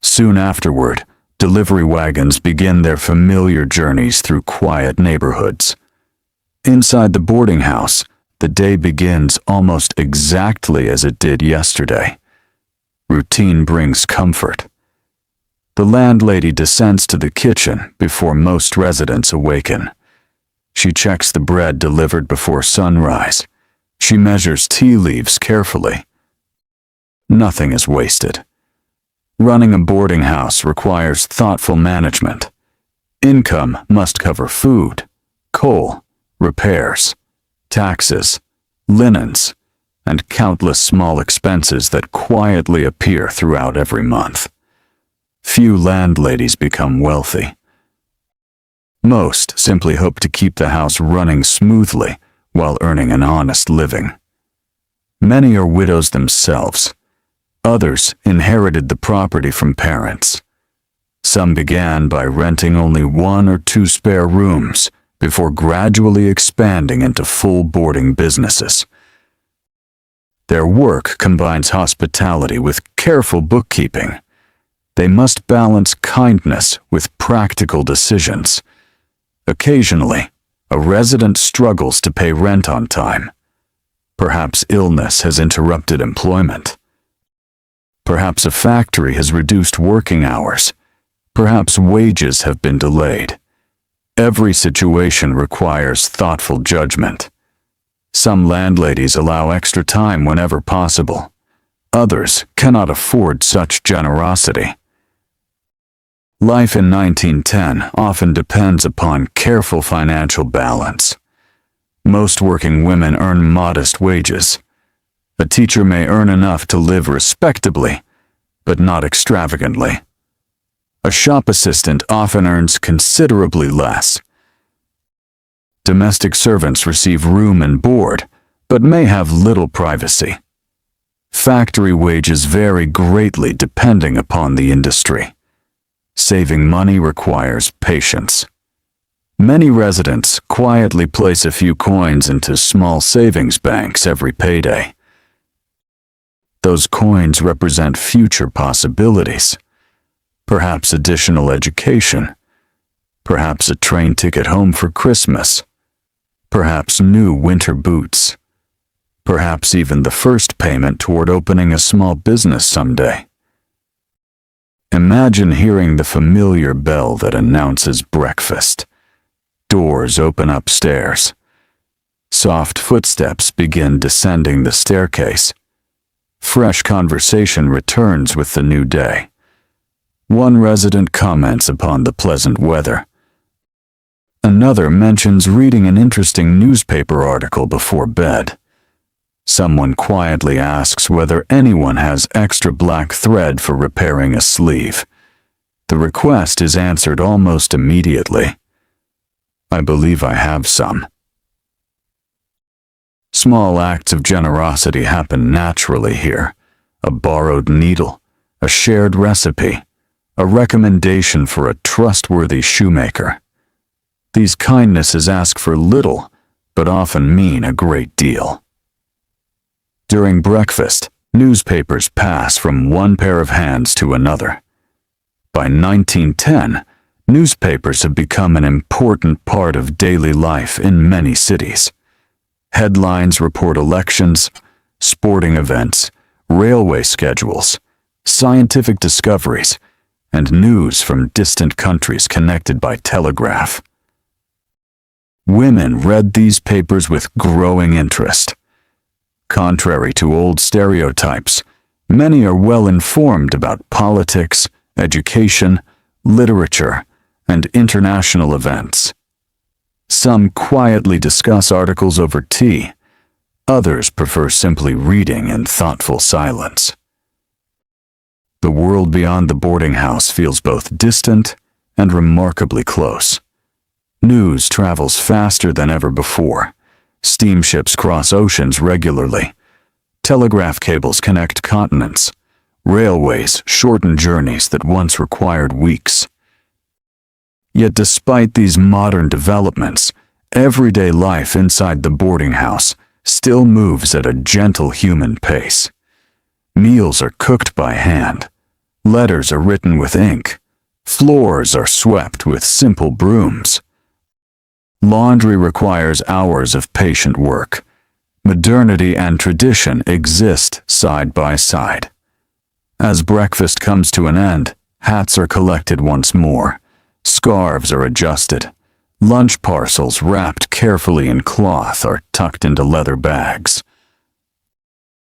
Soon afterward, delivery wagons begin their familiar journeys through quiet neighborhoods. Inside the boarding house, the day begins almost exactly as it did yesterday. routine brings comfort. The landlady descends to the kitchen before most residents awaken. She checks the bread delivered before sunrise. She measures tea leaves carefully. Nothing is wasted. Running a boarding house requires thoughtful management. Income must cover food, coal, repairs, taxes, linens, and countless small expenses that quietly appear throughout every month. Few landladies become wealthy. Most simply hope to keep the house running smoothly while earning an honest living. Many are widows themselves. Others inherited the property from parents. Some began by renting only 1 or 2 spare rooms before gradually expanding into full boarding businesses. Their work combines hospitality with careful bookkeeping. They must balance kindness with practical decisions. Occasionally, a resident struggles to pay rent on time. Perhaps illness has interrupted employment. Perhaps a factory has reduced working hours. Perhaps wages have been delayed. Every situation requires thoughtful judgment. Some landladies allow extra time whenever possible. Others cannot afford such generosity. Life in 1910 often depends upon careful financial balance. Most working women earn modest wages. A teacher may earn enough to live respectably, but not extravagantly. A shop assistant often earns considerably less. Domestic servants receive room and board, but may have little privacy. Factory wages vary greatly depending upon the industry. Saving money requires patience. Many residents quietly place a few coins into small savings banks every payday. Those coins represent future possibilities. Perhaps additional education. Perhaps a train ticket home for Christmas. Perhaps new winter boots. Perhaps even the first payment toward opening a small business someday. Imagine hearing the familiar bell that announces breakfast. Doors open upstairs. Soft footsteps begin descending the staircase. Fresh conversation returns with the new day. One resident comments upon the pleasant weather. Another mentions reading an interesting newspaper article before bed. Someone quietly asks whether anyone has extra black thread for repairing a sleeve. The request is answered almost immediately. I believe I have some. Small acts of generosity happen naturally here. A borrowed needle, a shared recipe, a recommendation for a trustworthy shoemaker. These kindnesses ask for little, but often mean a great deal. During breakfast, newspapers pass from one pair of hands to another. By 1910, newspapers have become an important part of daily life in many cities. Headlines report elections, sporting events, railway schedules, scientific discoveries, and news from distant countries connected by telegraph. Women read these papers with growing interest. Contrary to old stereotypes, many are well informed about politics, education, literature, and international events. Some quietly discuss articles over tea. Others prefer simply reading in thoughtful silence. The world beyond the boarding house feels both distant and remarkably close. News travels faster than ever before. Steamships cross oceans regularly. Telegraph cables connect continents. Railways shorten journeys that once required weeks. Yet despite these modern developments, everyday life inside the boarding house still moves at a gentle human pace. Meals are cooked by hand. Letters are written with ink. Floors are swept with simple brooms. Laundry requires hours of patient work. Modernity and tradition exist side by side. As breakfast comes to an end, hats are collected once more, scarves are adjusted, lunch parcels wrapped carefully in cloth are tucked into leather bags.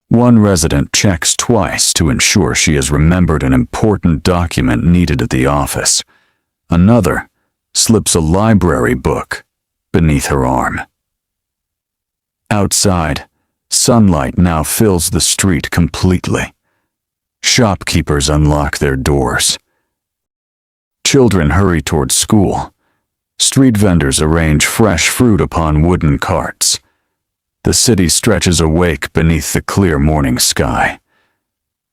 One resident checks twice to ensure she has remembered an important document needed at the office. Another slips a library book beneath her arm. Outside, sunlight now fills the street completely. Shopkeepers unlock their doors. Children hurry towards school. Street vendors arrange fresh fruit upon wooden carts. The city stretches awake beneath the clear morning sky.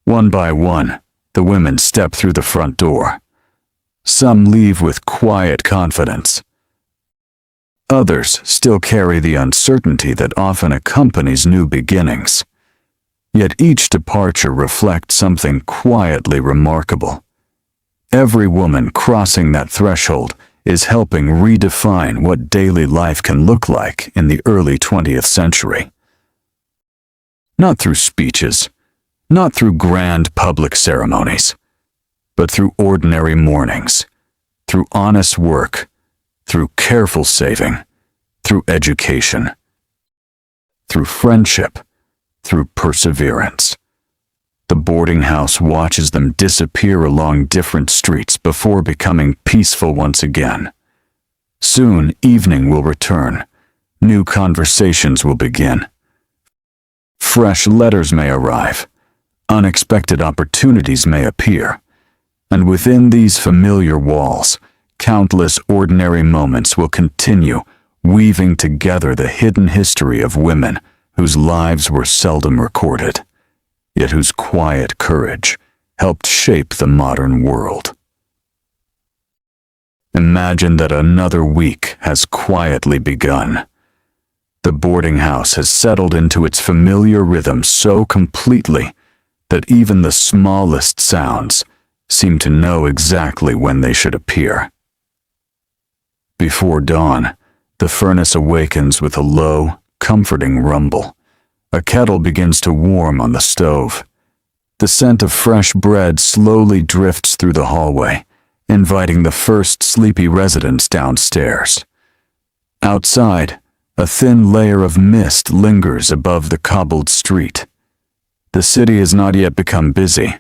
One by one, the women step through the front door. Some leave with quiet confidence. Others still carry the uncertainty that often accompanies new beginnings. Yet each departure reflects something quietly remarkable. Every woman crossing that threshold is helping redefine what daily life can look like in the early 20th century. Not through speeches, not through grand public ceremonies, but through ordinary mornings, through honest work, through careful saving, through education, through friendship, through perseverance. The boarding house watches them disappear along different streets before becoming peaceful once again. Soon, evening will return. New conversations will begin. Fresh letters may arrive. Unexpected opportunities may appear. And within these familiar walls, countless ordinary moments will continue, weaving together the hidden history of women whose lives were seldom recorded, yet whose quiet courage helped shape the modern world. Imagine that another week has quietly begun. The boarding house has settled into its familiar rhythm so completely that even the smallest sounds seem to know exactly when they should appear. Before dawn, the furnace awakens with a low, comforting rumble. A kettle begins to warm on the stove. The scent of fresh bread slowly drifts through the hallway, inviting the first sleepy residents downstairs. Outside, a thin layer of mist lingers above the cobbled street. The city has not yet become busy.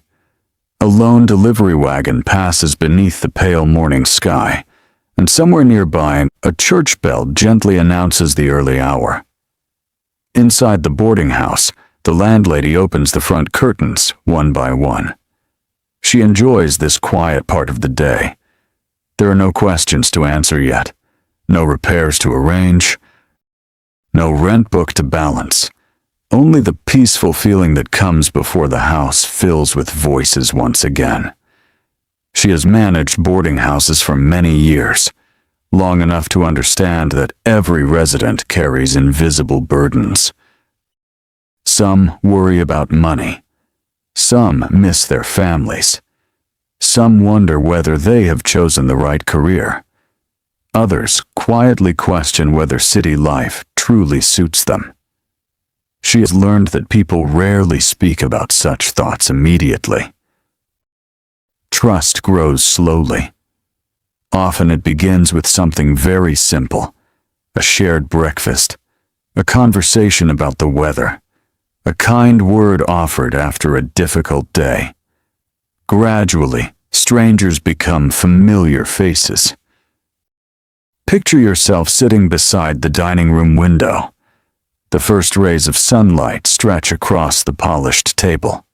A lone delivery wagon passes beneath the pale morning sky, and somewhere nearby, a church bell gently announces the early hour. Inside the boarding house, the landlady opens the front curtains one by one. She enjoys this quiet part of the day. There are no questions to answer yet, no repairs to arrange, no rent book to balance. Only the peaceful feeling that comes before the house fills with voices once again. She has managed boarding houses for many years, long enough to understand that every resident carries invisible burdens. Some worry about money. Some miss their families. Some wonder whether they have chosen the right career. Others quietly question whether city life truly suits them. She has learned that people rarely speak about such thoughts immediately. Trust grows slowly. Often it begins with something very simple, a shared breakfast, a conversation about the weather, a kind word offered after a difficult day. Gradually, strangers become familiar faces. Picture yourself sitting beside the dining room window. The first rays of sunlight stretch across the polished table.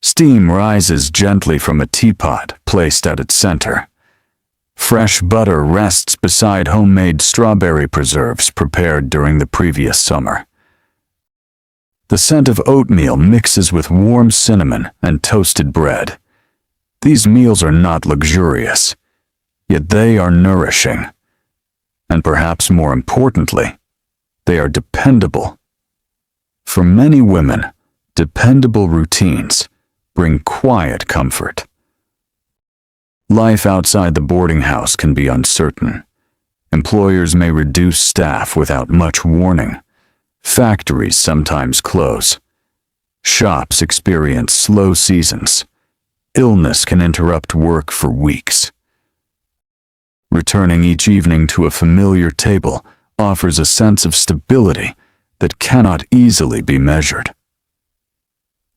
Steam rises gently from a teapot placed at its center. Fresh butter rests beside homemade strawberry preserves prepared during the previous summer. The scent of oatmeal mixes with warm cinnamon and toasted bread. These meals are not luxurious, yet they are nourishing. And perhaps more importantly, they are dependable. For many women, dependable routines bring quiet comfort. Life outside the boarding house can be uncertain. Employers may reduce staff without much warning. Factories sometimes close. Shops experience slow seasons. Illness can interrupt work for weeks. Returning each evening to a familiar table offers a sense of stability that cannot easily be measured.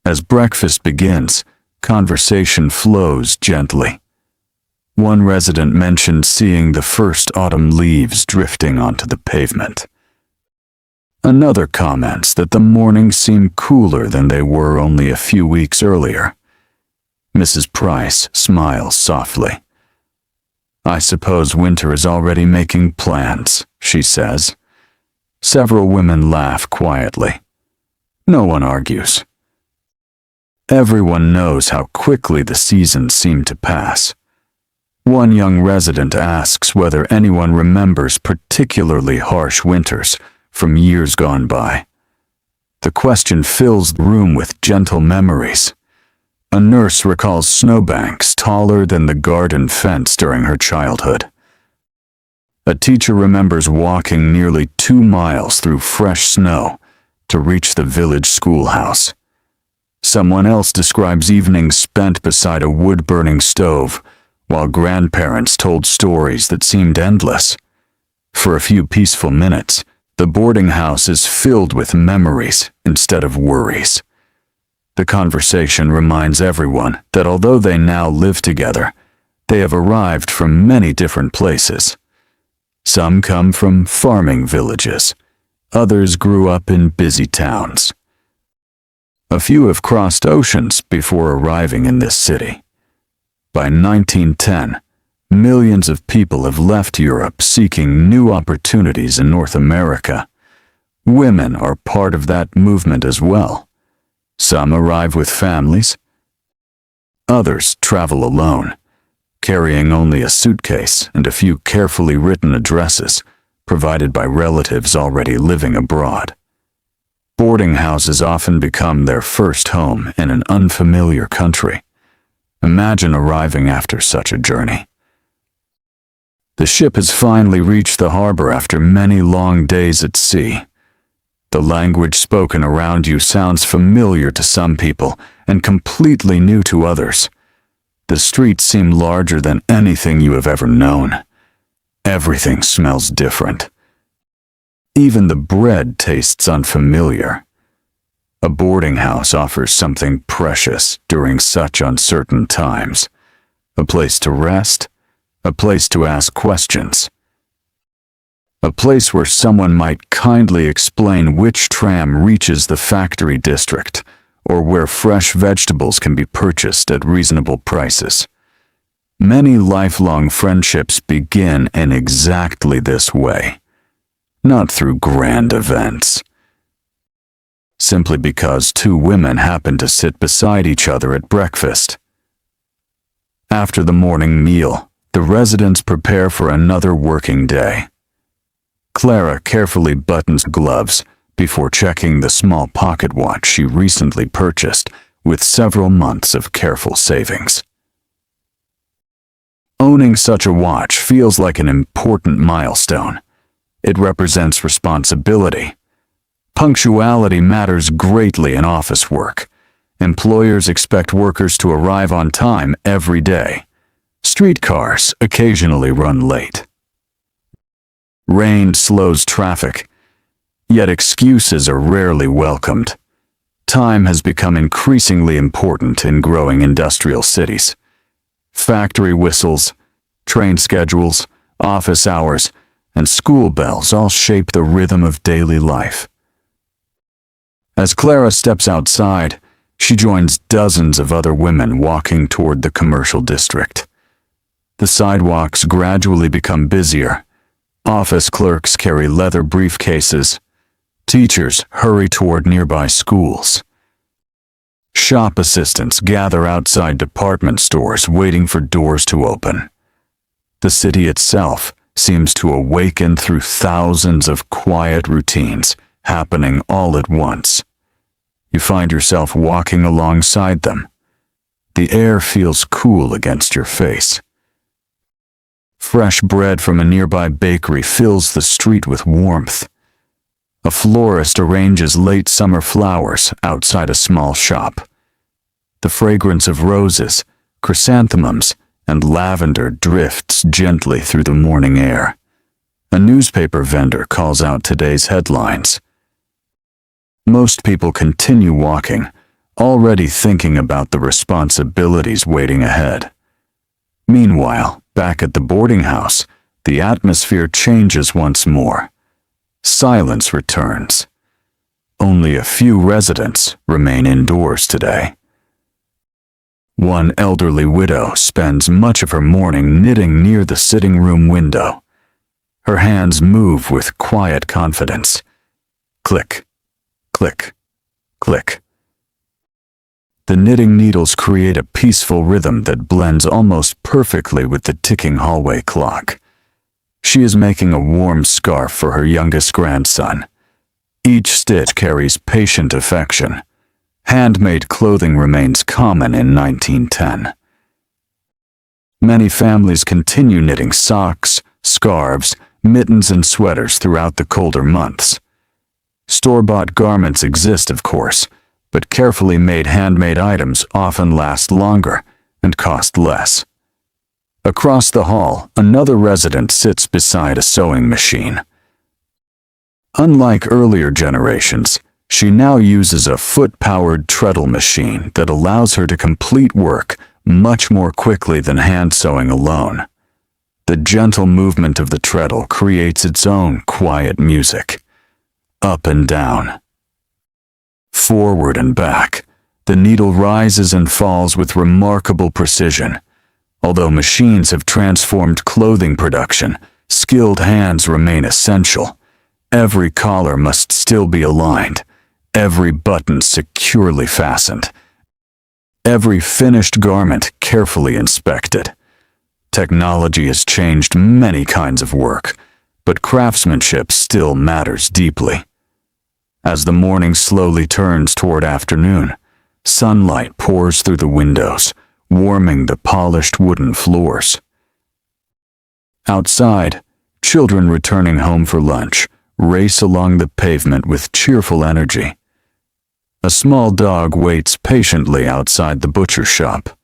As breakfast begins, conversation flows gently. One resident mentioned seeing the first autumn leaves drifting onto the pavement. Another comments that the mornings seem cooler than they were only a few weeks earlier. Mrs. Price smiles softly. "I suppose winter is already making plans," she says. Several women laugh quietly. No one argues. Everyone knows how quickly the seasons seem to pass. One young resident asks whether anyone remembers particularly harsh winters from years gone by. The question fills the room with gentle memories. A nurse recalls snowbanks taller than the garden fence during her childhood. A teacher remembers walking nearly 2 miles through fresh snow to reach the village schoolhouse. Someone else describes evenings spent beside a wood-burning stove, while grandparents told stories that seemed endless. For a few peaceful minutes, the boarding house is filled with memories instead of worries. The conversation reminds everyone that although they now live together, they have arrived from many different places. Some come from farming villages. Others grew up in busy towns. A few have crossed oceans before arriving in this city. By 1910, millions of people have left Europe seeking new opportunities in North America. Women are part of that movement as well. Some arrive with families. Others travel alone, carrying only a suitcase and a few carefully written addresses provided by relatives already living abroad. Boarding houses often become their first home in an unfamiliar country. Imagine arriving after such a journey. The ship has finally reached the harbor after many long days at sea. The language spoken around you sounds familiar to some people and completely new to others. The streets seem larger than anything you have ever known. Everything smells different. Even the bread tastes unfamiliar. A boarding house offers something precious during such uncertain times. A place to rest, a place to ask questions. A place where someone might kindly explain which tram reaches the factory district, or where fresh vegetables can be purchased at reasonable prices. Many lifelong friendships begin in exactly this way, not through grand events. Simply because 2 women happen to sit beside each other at breakfast. After the morning meal, the residents prepare for another working day. Clara carefully buttons gloves before checking the small pocket watch she recently purchased with several months of careful savings. Owning such a watch feels like an important milestone. It represents responsibility. Punctuality matters greatly in office work. Employers expect workers to arrive on time every day. Streetcars occasionally run late. Rain slows traffic, yet excuses are rarely welcomed. Time has become increasingly important in growing industrial cities. Factory whistles, train schedules, office hours, and school bells all shape the rhythm of daily life. As Clara steps outside, she joins dozens of other women walking toward the commercial district. The sidewalks gradually become busier. Office clerks carry leather briefcases. Teachers hurry toward nearby schools. Shop assistants gather outside department stores waiting for doors to open. The city itself seems to awaken through thousands of quiet routines happening all at once. You find yourself walking alongside them. The air feels cool against your face. Fresh bread from a nearby bakery fills the street with warmth. A florist arranges late summer flowers outside a small shop. The fragrance of roses, chrysanthemums, and lavender drifts gently through the morning air. A newspaper vendor calls out today's headlines. Most people continue walking, already thinking about the responsibilities waiting ahead. Meanwhile, back at the boarding house, the atmosphere changes once more. Silence returns. Only a few residents remain indoors today. One elderly widow spends much of her morning knitting near the sitting room window. Her hands move with quiet confidence. Click, click, click. The knitting needles create a peaceful rhythm that blends almost perfectly with the ticking hallway clock. She is making a warm scarf for her youngest grandson. Each stitch carries patient affection. Handmade clothing remains common in 1910. Many families continue knitting socks, scarves, mittens, and sweaters throughout the colder months. Store-bought garments exist, of course, but carefully made handmade items often last longer and cost less. Across the hall, another resident sits beside a sewing machine. Unlike earlier generations, she now uses a foot-powered treadle machine that allows her to complete work much more quickly than hand sewing alone. The gentle movement of the treadle creates its own quiet music. Up and down, forward and back, the needle rises and falls with remarkable precision. Although machines have transformed clothing production, skilled hands remain essential. Every collar must still be aligned, every button securely fastened, every finished garment carefully inspected. Technology has changed many kinds of work, but craftsmanship still matters deeply. As the morning slowly turns toward afternoon, sunlight pours through the windows, warming the polished wooden floors. Outside, children returning home for lunch race along the pavement with cheerful energy. A small dog waits patiently outside the butcher shop.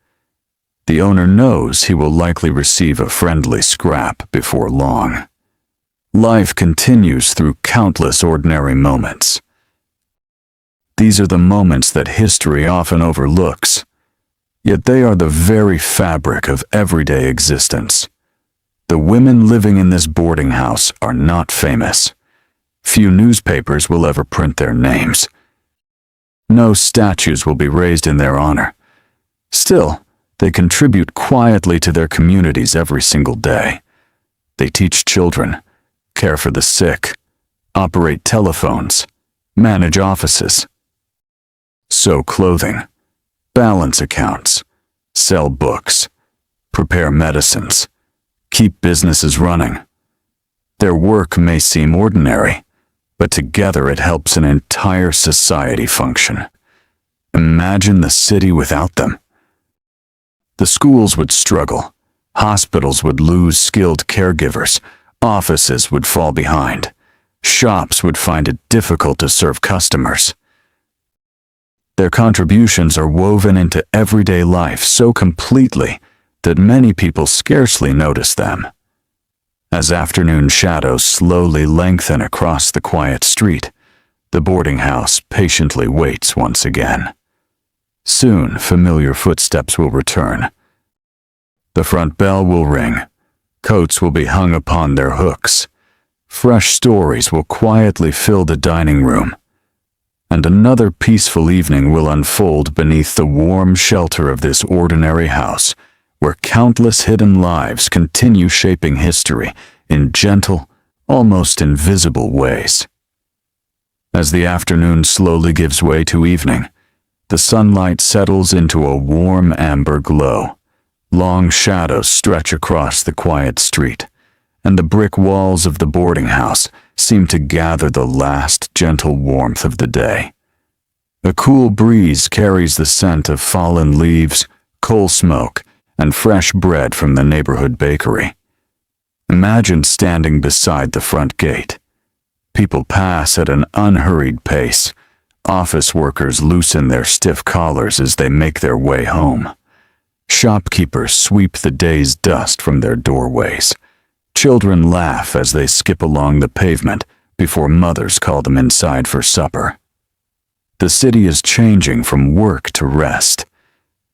The owner knows he will likely receive a friendly scrap before long. Life continues through countless ordinary moments. These are the moments that history often overlooks. Yet they are the very fabric of everyday existence. The women living in this boarding house are not famous. Few newspapers will ever print their names. No statues will be raised in their honor. Still, they contribute quietly to their communities every single day. They teach children, care for the sick, operate telephones, manage offices, sew clothing, balance accounts, sell books, prepare medicines, keep businesses running. Their work may seem ordinary, but together it helps an entire society function. Imagine the city without them. The schools would struggle, hospitals would lose skilled caregivers, offices would fall behind, shops would find it difficult to serve customers. Their contributions are woven into everyday life so completely that many people scarcely notice them. As afternoon shadows slowly lengthen across the quiet street, the boarding house patiently waits once again. Soon, familiar footsteps will return. The front bell will ring. Coats will be hung upon their hooks. Fresh stories will quietly fill the dining room. And another peaceful evening will unfold beneath the warm shelter of this ordinary house, where countless hidden lives continue shaping history in gentle, almost invisible ways. As the afternoon slowly gives way to evening, the sunlight settles into a warm amber glow. Long shadows stretch across the quiet street, and the brick walls of the boarding house seem to gather the last gentle warmth of the day. A cool breeze carries the scent of fallen leaves, coal smoke, and fresh bread from the neighborhood bakery. Imagine standing beside the front gate. People pass at an unhurried pace. Office workers loosen their stiff collars as they make their way home. Shopkeepers sweep the day's dust from their doorways. Children laugh as they skip along the pavement before mothers call them inside for supper. The city is changing from work to rest.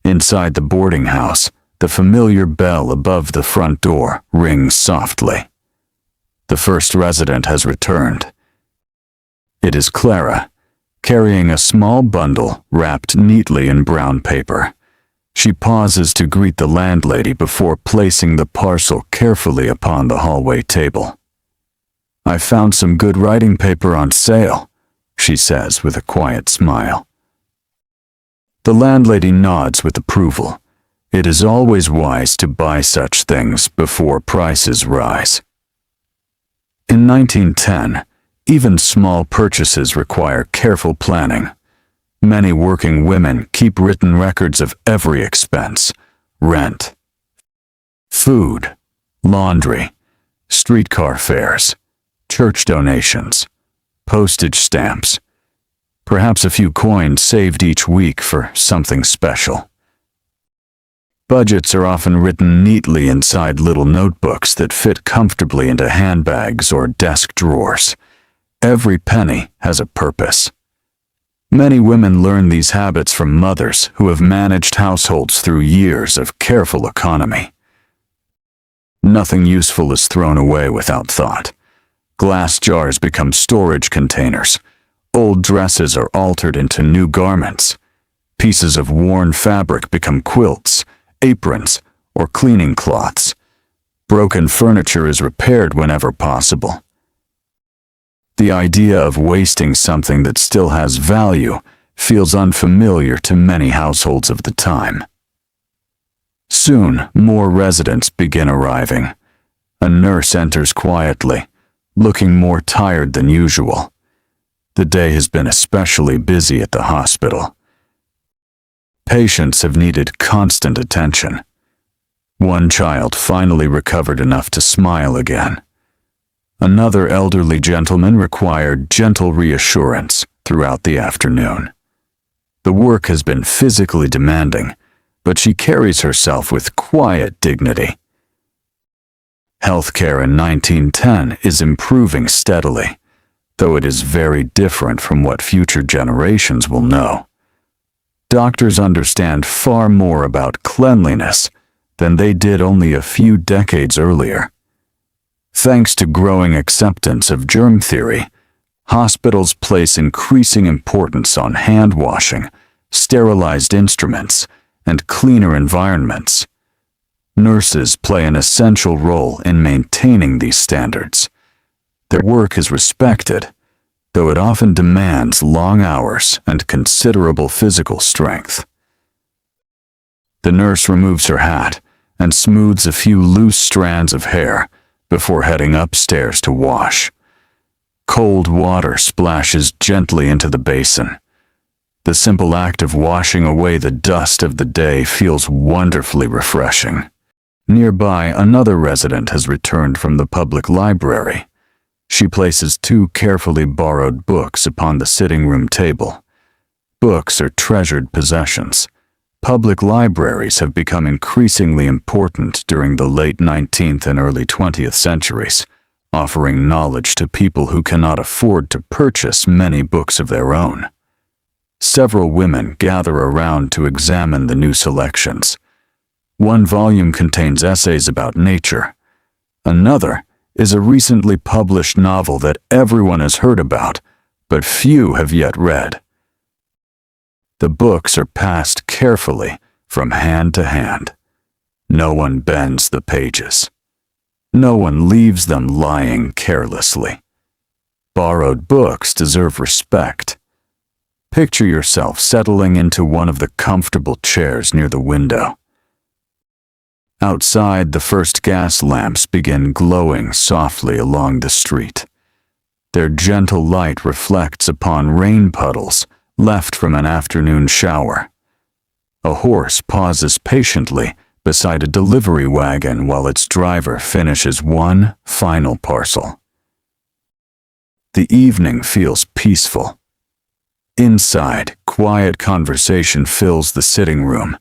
Inside the boarding house, the familiar bell above the front door rings softly. The first resident has returned. It is Clara, carrying a small bundle wrapped neatly in brown paper. She pauses to greet the landlady before placing the parcel carefully upon the hallway table. "I found some good writing paper on sale," she says with a quiet smile. The landlady nods with approval. It is always wise to buy such things before prices rise. In 1910, even small purchases require careful planning. Many working women keep written records of every expense: rent, food, laundry, streetcar fares, church donations, postage stamps, perhaps a few coins saved each week for something special. Budgets are often written neatly inside little notebooks that fit comfortably into handbags or desk drawers. Every penny has a purpose. Many women learn these habits from mothers who have managed households through years of careful economy. Nothing useful is thrown away without thought. Glass jars become storage containers. Old dresses are altered into new garments. Pieces of worn fabric become quilts, aprons, or cleaning cloths. Broken furniture is repaired whenever possible. The idea of wasting something that still has value feels unfamiliar to many households of the time. Soon, more residents begin arriving. A nurse enters quietly, looking more tired than usual. The day has been especially busy at the hospital. Patients have needed constant attention. One child finally recovered enough to smile again. Another elderly gentleman required gentle reassurance throughout the afternoon. The work has been physically demanding, but she carries herself with quiet dignity. Healthcare in 1910 is improving steadily, though it is very different from what future generations will know. Doctors understand far more about cleanliness than they did only a few decades earlier. Thanks to growing acceptance of germ theory, hospitals place increasing importance on hand washing, sterilized instruments, and cleaner environments. Nurses play an essential role in maintaining these standards. Their work is respected, though it often demands long hours and considerable physical strength. The nurse removes her hat and smooths a few loose strands of hair before heading upstairs to wash. Cold water splashes gently into the basin. The simple act of washing away the dust of the day feels wonderfully refreshing. Nearby, another resident has returned from the public library. She places 2 carefully borrowed books upon the sitting room table. Books are treasured possessions. Public libraries have become increasingly important during the late 19th and early 20th centuries, offering knowledge to people who cannot afford to purchase many books of their own. Several women gather around to examine the new selections. One volume contains essays about nature. Another is a recently published novel that everyone has heard about, but few have yet read. The books are passed carefully from hand to hand. No one bends the pages. No one leaves them lying carelessly. Borrowed books deserve respect. Picture yourself settling into one of the comfortable chairs near the window. Outside, the first gas lamps begin glowing softly along the street. Their gentle light reflects upon rain puddles left from an afternoon shower. A horse pauses patiently beside a delivery wagon while its driver finishes one final parcel. The evening feels peaceful. Inside, quiet conversation fills the sitting room.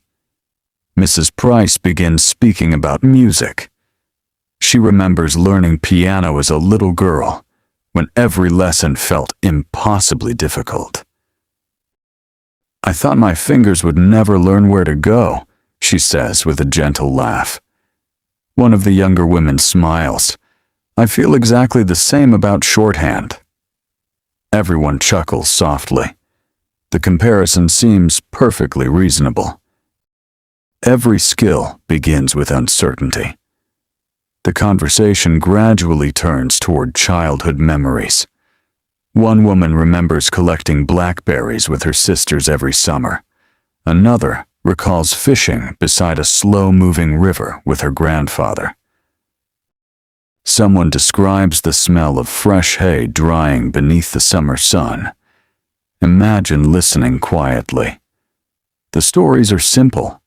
Mrs. Price begins speaking about music. She remembers learning piano as a little girl, when every lesson felt impossibly difficult. "I thought my fingers would never learn where to go," she says with a gentle laugh. One of the younger women smiles. "I feel exactly the same about shorthand." Everyone chuckles softly. The comparison seems perfectly reasonable. Every skill begins with uncertainty. The conversation gradually turns toward childhood memories. One woman remembers collecting blackberries with her sisters every summer. Another recalls fishing beside a slow-moving river with her grandfather. Someone describes the smell of fresh hay drying beneath the summer sun. Imagine listening quietly. The stories are simple.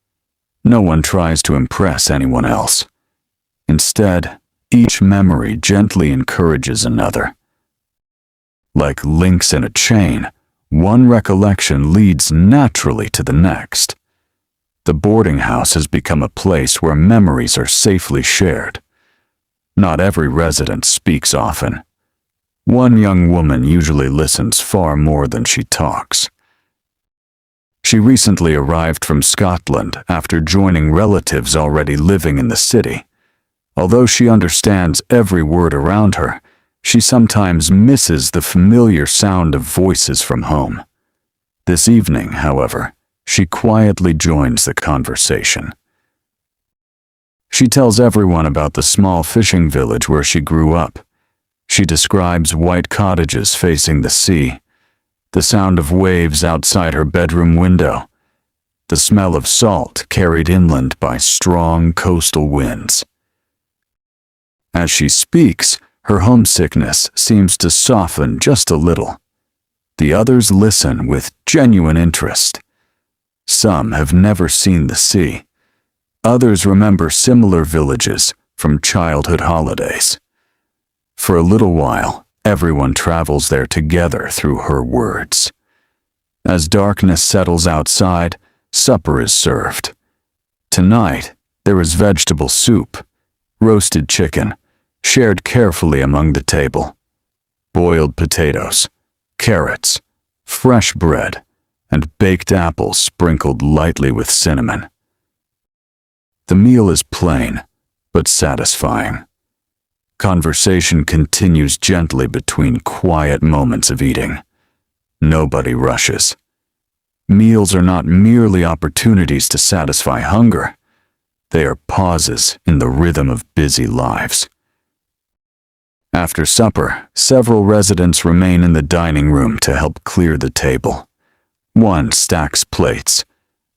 No one tries to impress anyone else. Instead, each memory gently encourages another. Like links in a chain, one recollection leads naturally to the next. The boarding house has become a place where memories are safely shared. Not every resident speaks often. One young woman usually listens far more than she talks. She recently arrived from Scotland after joining relatives already living in the city. Although she understands every word around her, she sometimes misses the familiar sound of voices from home. This evening, however, she quietly joins the conversation. She tells everyone about the small fishing village where she grew up. She describes white cottages facing the sea, the sound of waves outside her bedroom window, the smell of salt carried inland by strong coastal winds. As she speaks, her homesickness seems to soften just a little. The others listen with genuine interest. Some have never seen the sea. Others remember similar villages from childhood holidays. For a little while, everyone travels there together through her words. As darkness settles outside, supper is served. Tonight, there is vegetable soup, roasted chicken, shared carefully among the table, boiled potatoes, carrots, fresh bread, and baked apples sprinkled lightly with cinnamon. The meal is plain, but satisfying. Conversation continues gently between quiet moments of eating. Nobody rushes. Meals are not merely opportunities to satisfy hunger. They are pauses in the rhythm of busy lives. After supper, several residents remain in the dining room to help clear the table. One stacks plates.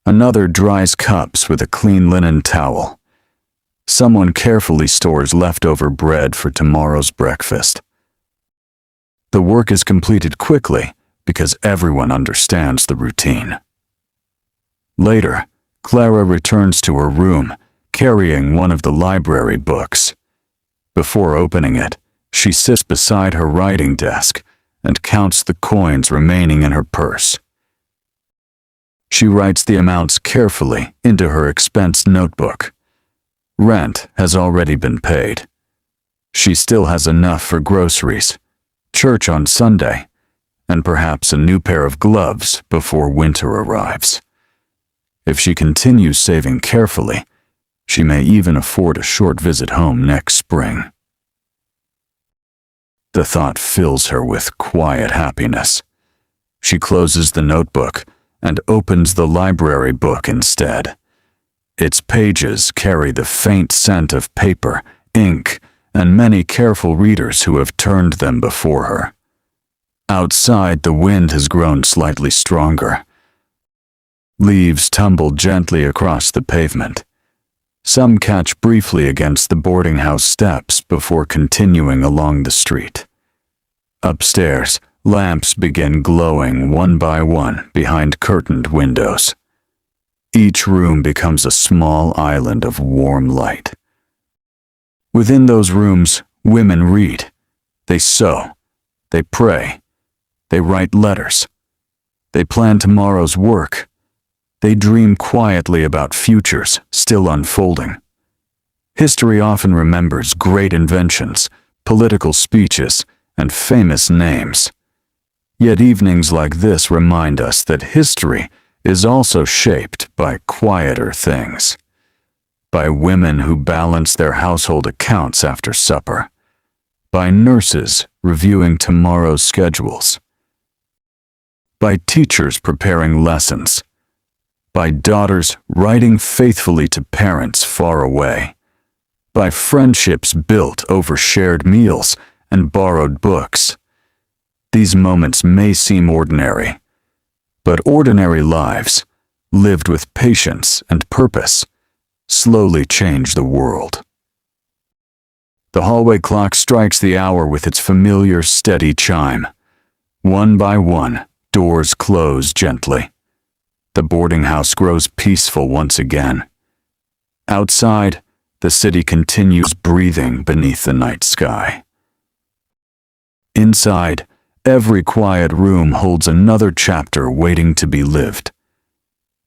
Another dries cups with a clean linen towel. Someone carefully stores leftover bread for tomorrow's breakfast. The work is completed quickly because everyone understands the routine. Later, Clara returns to her room, carrying one of the library books. Before opening it, she sits beside her writing desk and counts the coins remaining in her purse. She writes the amounts carefully into her expense notebook. Rent has already been paid. She still has enough for groceries, church on Sunday, and perhaps a new pair of gloves before winter arrives. If she continues saving carefully, she may even afford a short visit home next spring. The thought fills her with quiet happiness. She closes the notebook and opens the library book instead. Its pages carry the faint scent of paper, ink, and many careful readers who have turned them before her. Outside, the wind has grown slightly stronger. Leaves tumble gently across the pavement. Some catch briefly against the boarding house steps before continuing along the street. Upstairs, lamps begin glowing one by one behind curtained windows. Each room becomes a small island of warm light. Within those rooms, women read. They sew. They pray. They write letters. They plan tomorrow's work. They dream quietly about futures still unfolding. History often remembers great inventions, political speeches, and famous names. Yet evenings like this remind us that history is also shaped by quieter things. By women who balance their household accounts after supper. By nurses reviewing tomorrow's schedules. By teachers preparing lessons. By daughters writing faithfully to parents far away. By friendships built over shared meals and borrowed books. These moments may seem ordinary, but ordinary lives, lived with patience and purpose, slowly change the world. The hallway clock strikes the hour with its familiar steady chime. One by one, doors close gently. The boarding house grows peaceful once again. Outside, the city continues breathing beneath the night sky. Inside, every quiet room holds another chapter waiting to be lived.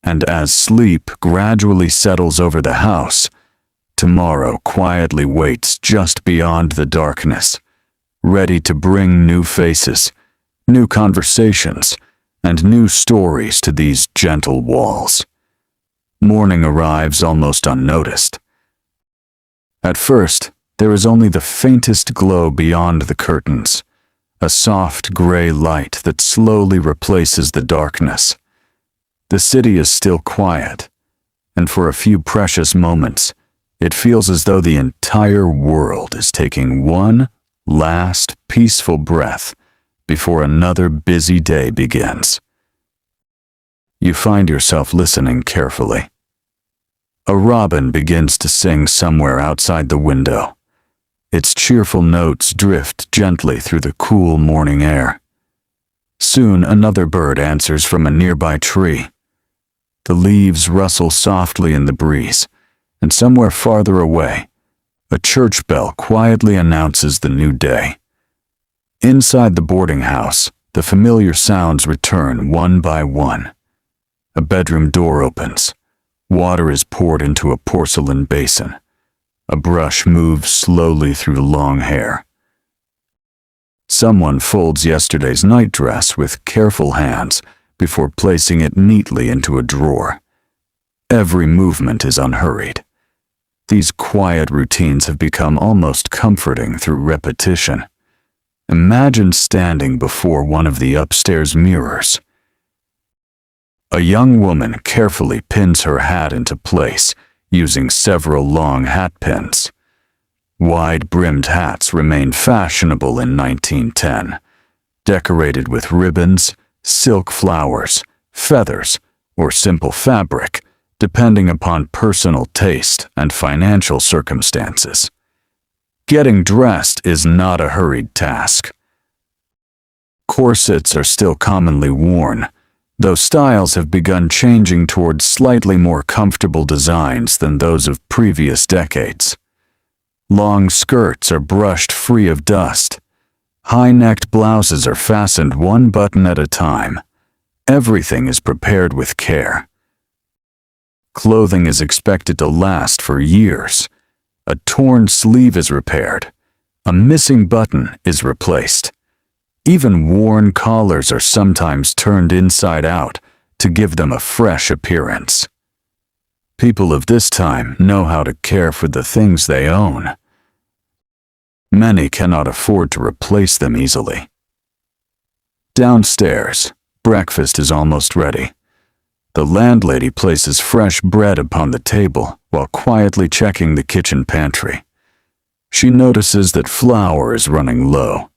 And as sleep gradually settles over the house, tomorrow quietly waits just beyond the darkness, ready to bring new faces, new conversations, and new stories to these gentle walls. Morning arrives almost unnoticed. At first, there is only the faintest glow beyond the curtains, a soft gray light that slowly replaces the darkness. The city is still quiet, and for a few precious moments, it feels as though the entire world is taking one last peaceful breath before another busy day begins. You find yourself listening carefully. A robin begins to sing somewhere outside the window. Its cheerful notes drift gently through the cool morning air. Soon another bird answers from a nearby tree. The leaves rustle softly in the breeze, and somewhere farther away, a church bell quietly announces the new day. Inside the boarding house, the familiar sounds return one by one. A bedroom door opens. Water is poured into a porcelain basin. A brush moves slowly through long hair. Someone folds yesterday's nightdress with careful hands before placing it neatly into a drawer. Every movement is unhurried. These quiet routines have become almost comforting through repetition. Imagine standing before one of the upstairs mirrors. A young woman carefully pins her hat into place, using several long hat pins. Wide-brimmed hats remained fashionable in 1910, decorated with ribbons, silk flowers, feathers, or simple fabric, depending upon personal taste and financial circumstances. Getting dressed is not a hurried task. Corsets are still commonly worn, though styles have begun changing towards slightly more comfortable designs than those of previous decades. Long skirts are brushed free of dust. High-necked blouses are fastened one button at a time. Everything is prepared with care. Clothing is expected to last for years. A torn sleeve is repaired. A missing button is replaced. Even worn collars are sometimes turned inside out to give them a fresh appearance. People of this time know how to care for the things they own. Many cannot afford to replace them easily. Downstairs, breakfast is almost ready. The landlady places fresh bread upon the table while quietly checking the kitchen pantry. She notices that flour is running low.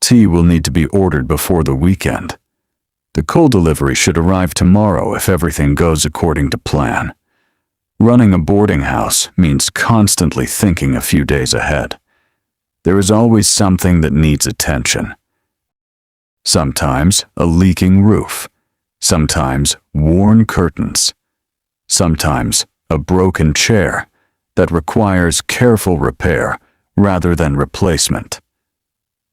Tea will need to be ordered before the weekend. The coal delivery should arrive tomorrow if everything goes according to plan. Running a boarding house means constantly thinking a few days ahead. There is always something that needs attention. Sometimes a leaking roof. Sometimes worn curtains. Sometimes a broken chair that requires careful repair rather than replacement.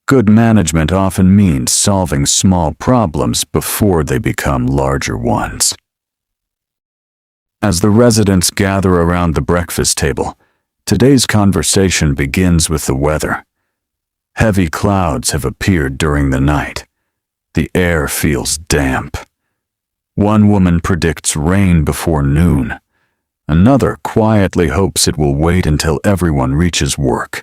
Good management often means solving small problems before they become larger ones. As the residents gather around the breakfast table, today's conversation begins with the weather. Heavy clouds have appeared during the night. The air feels damp. One woman predicts rain before noon. Another quietly hopes it will wait until everyone reaches work.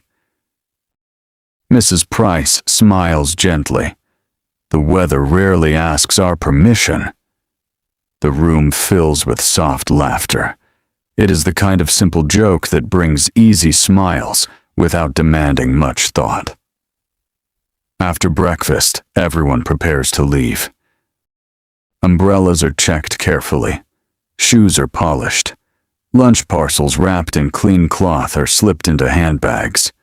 Mrs. Price smiles gently. The weather rarely asks our permission. The room fills with soft laughter. It is the kind of simple joke that brings easy smiles without demanding much thought. After breakfast, everyone prepares to leave. Umbrellas are checked carefully. Shoes are polished. Lunch parcels wrapped in clean cloth are slipped into handbags.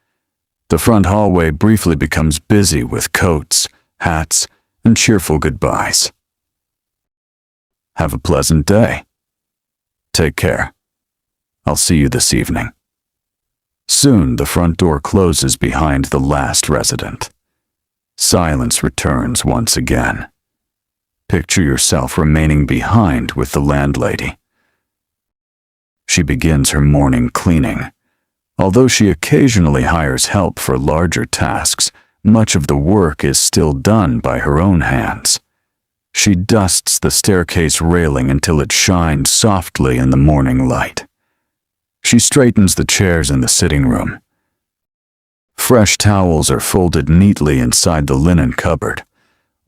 The front hallway briefly becomes busy with coats, hats, and cheerful goodbyes. Have a pleasant day. Take care. I'll see you this evening. Soon the front door closes behind the last resident. Silence returns once again. Picture yourself remaining behind with the landlady. She begins her morning cleaning. Although she occasionally hires help for larger tasks, much of the work is still done by her own hands. She dusts the staircase railing until it shines softly in the morning light. She straightens the chairs in the sitting room. Fresh towels are folded neatly inside the linen cupboard.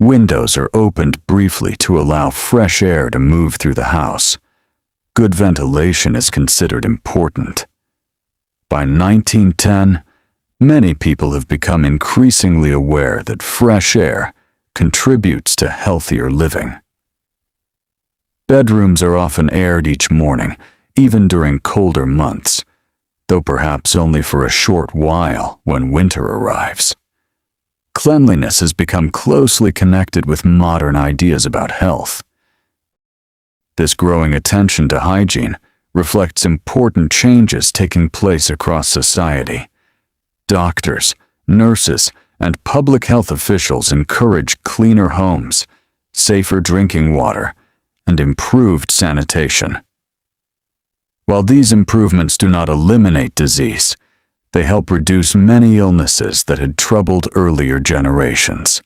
Windows are opened briefly to allow fresh air to move through the house. Good ventilation is considered important. By 1910, many people have become increasingly aware that fresh air contributes to healthier living. Bedrooms are often aired each morning, even during colder months, though perhaps only for a short while when winter arrives. Cleanliness has become closely connected with modern ideas about health. This growing attention to hygiene reflects important changes taking place across society. Doctors, nurses, and public health officials encourage cleaner homes, safer drinking water, and improved sanitation. While these improvements do not eliminate disease, they help reduce many illnesses that had troubled earlier generations.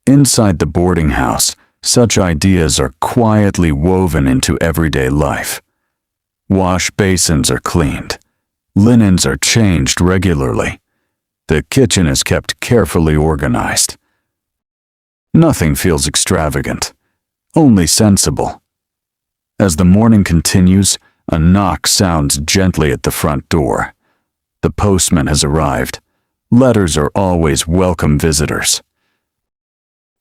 Inside the boarding house, such ideas are quietly woven into everyday life. Wash basins are cleaned. Linens are changed regularly. The kitchen is kept carefully organized. Nothing feels extravagant, only sensible. As the morning continues, a knock sounds gently at the front door. The postman has arrived. Letters are always welcome visitors.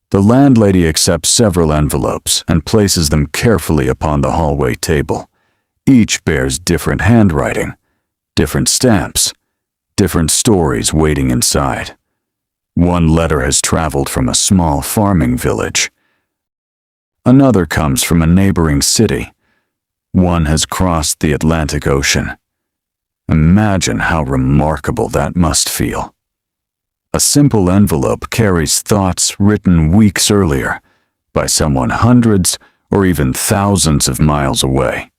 The landlady accepts several envelopes and places them carefully upon the hallway table. Each bears different handwriting, different stamps, different stories waiting inside. One letter has traveled from a small farming village. Another comes from a neighboring city. One has crossed the Atlantic Ocean. Imagine how remarkable that must feel. A simple envelope carries thoughts written weeks earlier by someone hundreds or even thousands of miles away.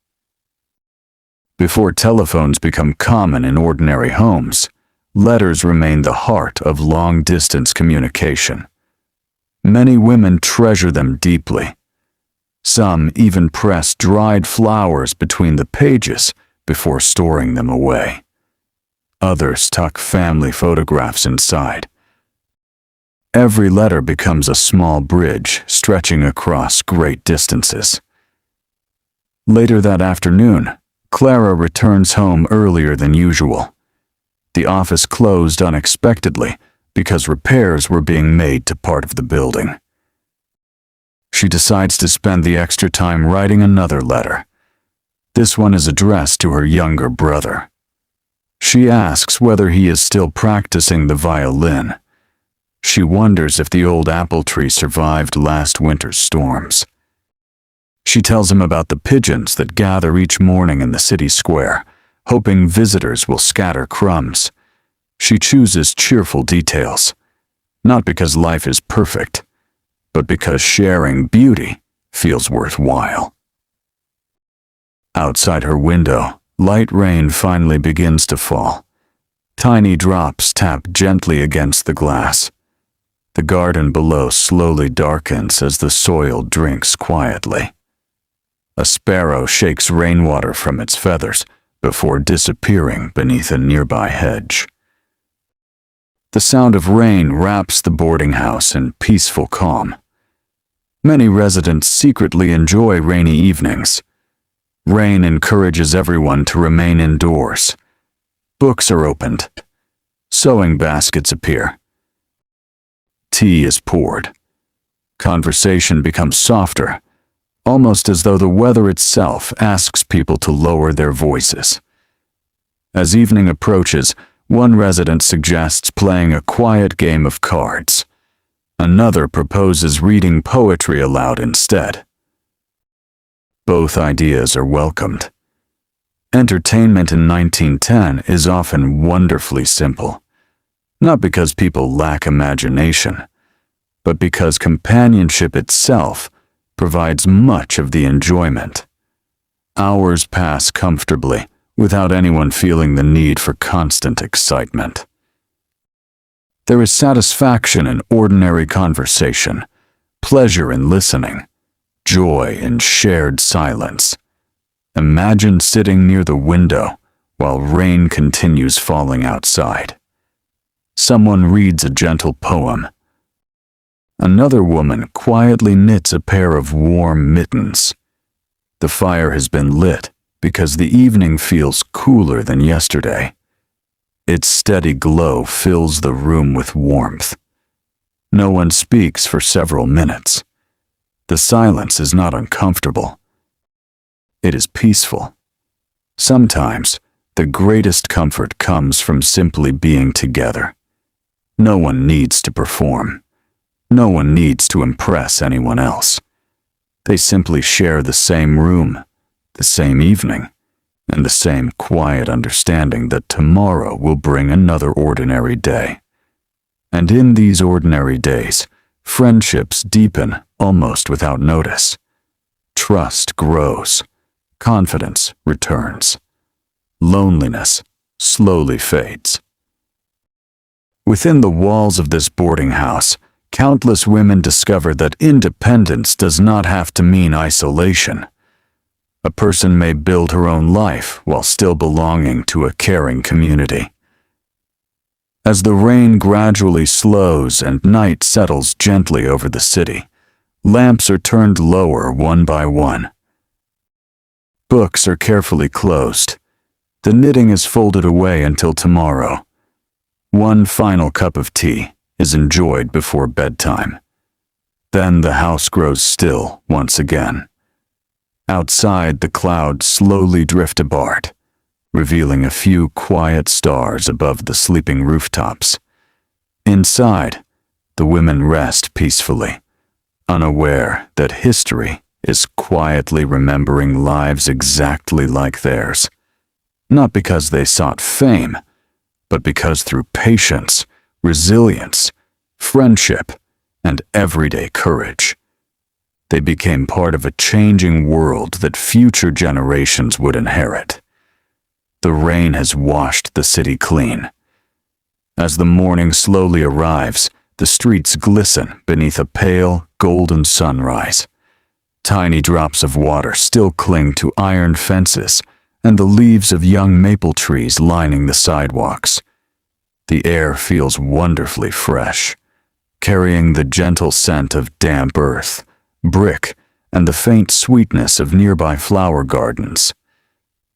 Before telephones become common in ordinary homes, letters remain the heart of long-distance communication. Many women treasure them deeply. Some even press dried flowers between the pages before storing them away. Others tuck family photographs inside. Every letter becomes a small bridge stretching across great distances. Later that afternoon, Clara returns home earlier than usual. The office closed unexpectedly because repairs were being made to part of the building. She decides to spend the extra time writing another letter. This one is addressed to her younger brother. She asks whether he is still practicing the violin. She wonders if the old apple tree survived last winter's storms. She tells him about the pigeons that gather each morning in the city square, hoping visitors will scatter crumbs. She chooses cheerful details. not because life is perfect, but because sharing beauty feels worthwhile. Outside her window, light rain finally begins to fall. Tiny drops tap gently against the glass. The garden below slowly darkens as the soil drinks quietly. A sparrow shakes rainwater from its feathers before disappearing beneath a nearby hedge. The sound of rain wraps the boarding house in peaceful calm. Many residents secretly enjoy rainy evenings. Rain encourages everyone to remain indoors. Books are opened. Sewing baskets appear. Tea is poured. Conversation becomes softer, almost as though the weather itself asks people to lower their voices. As evening approaches, one resident suggests playing a quiet game of cards. Another proposes reading poetry aloud instead. Both ideas are welcomed. Entertainment in 1910 is often wonderfully simple, not because people lack imagination, but because companionship itself provides much of the enjoyment. Hours pass comfortably without anyone feeling the need for constant excitement. There is satisfaction in ordinary conversation, pleasure in listening, joy in shared silence. Imagine sitting near the window while rain continues falling outside. Someone reads a gentle poem. Another woman quietly knits a pair of warm mittens. The fire has been lit because the evening feels cooler than yesterday. Its steady glow fills the room with warmth. No one speaks for several minutes. The silence is not uncomfortable. It is peaceful. Sometimes, the greatest comfort comes from simply being together. No one needs to perform. No one needs to impress anyone else. They simply share the same room, the same evening, and the same quiet understanding that tomorrow will bring another ordinary day. And in these ordinary days, friendships deepen almost without notice. Trust grows. Confidence returns. Loneliness slowly fades. Within the walls of this boarding house, countless women discover that independence does not have to mean isolation. A person may build her own life while still belonging to a caring community. As the rain gradually slows and night settles gently over the city, lamps are turned lower one by one. Books are carefully closed. The knitting is folded away until tomorrow. One final cup of tea is enjoyed before bedtime. Then the house grows still once again. Outside, the clouds slowly drift apart, revealing a few quiet stars above the sleeping rooftops. Inside, the women rest peacefully, unaware that history is quietly remembering lives exactly like theirs, not because they sought fame, but because through patience, resilience, friendship, and everyday courage, they became part of a changing world that future generations would inherit. The rain has washed the city clean. As the morning slowly arrives, the streets glisten beneath a pale, golden sunrise. Tiny drops of water still cling to iron fences and the leaves of young maple trees lining the sidewalks. The air feels wonderfully fresh, carrying the gentle scent of damp earth, brick, and the faint sweetness of nearby flower gardens.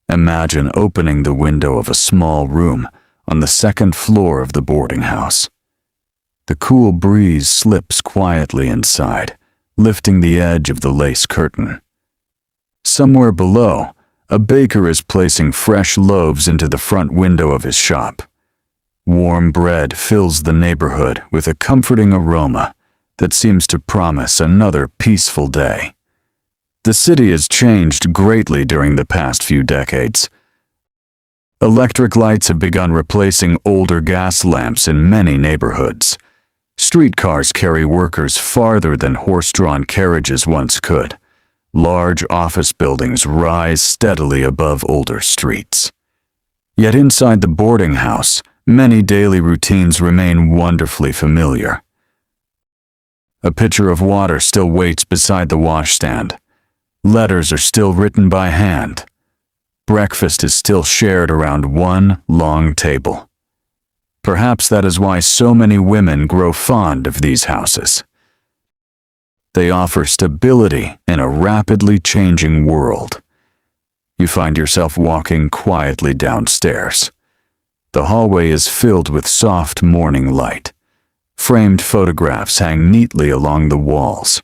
Imagine opening the window of a small room on the second floor of the boarding house. The cool breeze slips quietly inside, lifting the edge of the lace curtain. Somewhere below, a baker is placing fresh loaves into the front window of his shop. Warm bread fills the neighborhood with a comforting aroma that seems to promise another peaceful day. The city has changed greatly during the past few decades. Electric lights have begun replacing older gas lamps in many neighborhoods. Streetcars carry workers farther than horse-drawn carriages once could. Large office buildings rise steadily above older streets. Yet inside the boarding house, many daily routines remain wonderfully familiar. A pitcher of water still waits beside the washstand. Letters are still written by hand. Breakfast is still shared around one long table. Perhaps that is why so many women grow fond of these houses. They offer stability in a rapidly changing world. You find yourself walking quietly downstairs. The hallway is filled with soft morning light. Framed photographs hang neatly along the walls.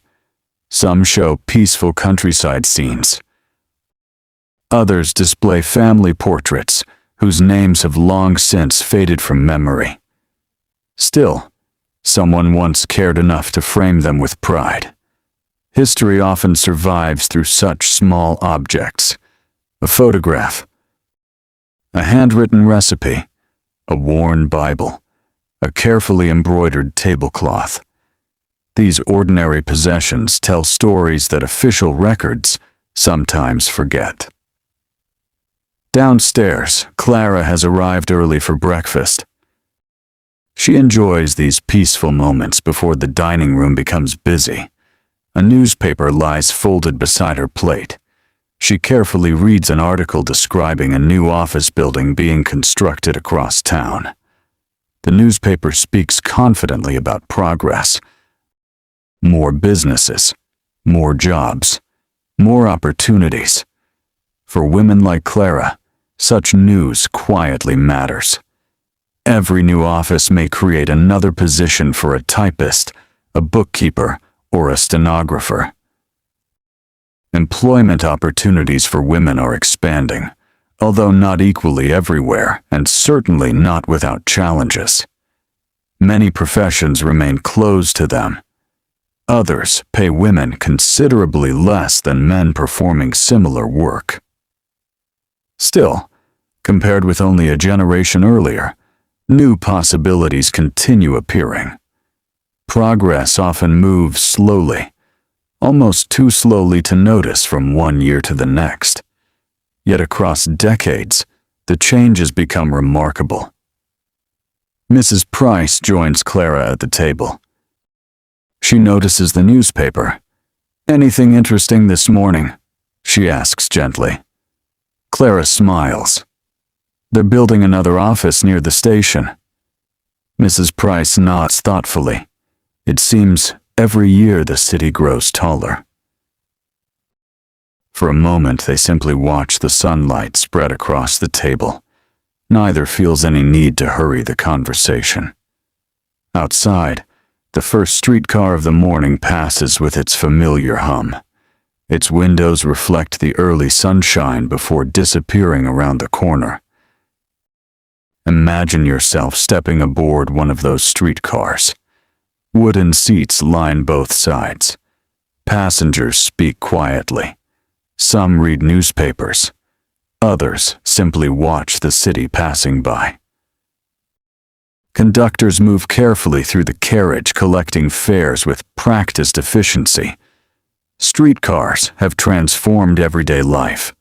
Some show peaceful countryside scenes. Others display family portraits whose names have long since faded from memory. Still, someone once cared enough to frame them with pride. History often survives through such small objects. A photograph, a handwritten recipe, a worn Bible, a carefully embroidered tablecloth. These ordinary possessions tell stories that official records sometimes forget. Downstairs, Clara has arrived early for breakfast. She enjoys these peaceful moments before the dining room becomes busy. A newspaper lies folded beside her plate. She carefully reads an article describing a new office building being constructed across town. The newspaper speaks confidently about progress. More businesses, more jobs, more opportunities. For women like Clara, such news quietly matters. Every new office may create another position for a typist, a bookkeeper, or a stenographer. Employment opportunities for women are expanding, although not equally everywhere, and certainly not without challenges. Many professions remain closed to them. Others pay women considerably less than men performing similar work. Still, compared with only a generation earlier, new possibilities continue appearing. Progress often moves slowly, almost too slowly to notice from one year to the next. Yet across decades, the changes become remarkable. Mrs. Price joins Clara at the table. She notices the newspaper. "Anything interesting this morning?" she asks gently. Clara smiles. "They're building another office near the station." Mrs. Price nods thoughtfully. It seems every year the city grows taller. For a moment, they simply watch the sunlight spread across the table. Neither feels any need to hurry the conversation. Outside, the first streetcar of the morning passes with its familiar hum. Its windows reflect the early sunshine before disappearing around the corner. Imagine yourself stepping aboard one of those streetcars. Wooden seats line both sides. Passengers speak quietly. Some read newspapers. Others simply watch the city passing by. Conductors move carefully through the carriage, collecting fares with practiced efficiency. Streetcars have transformed everyday life.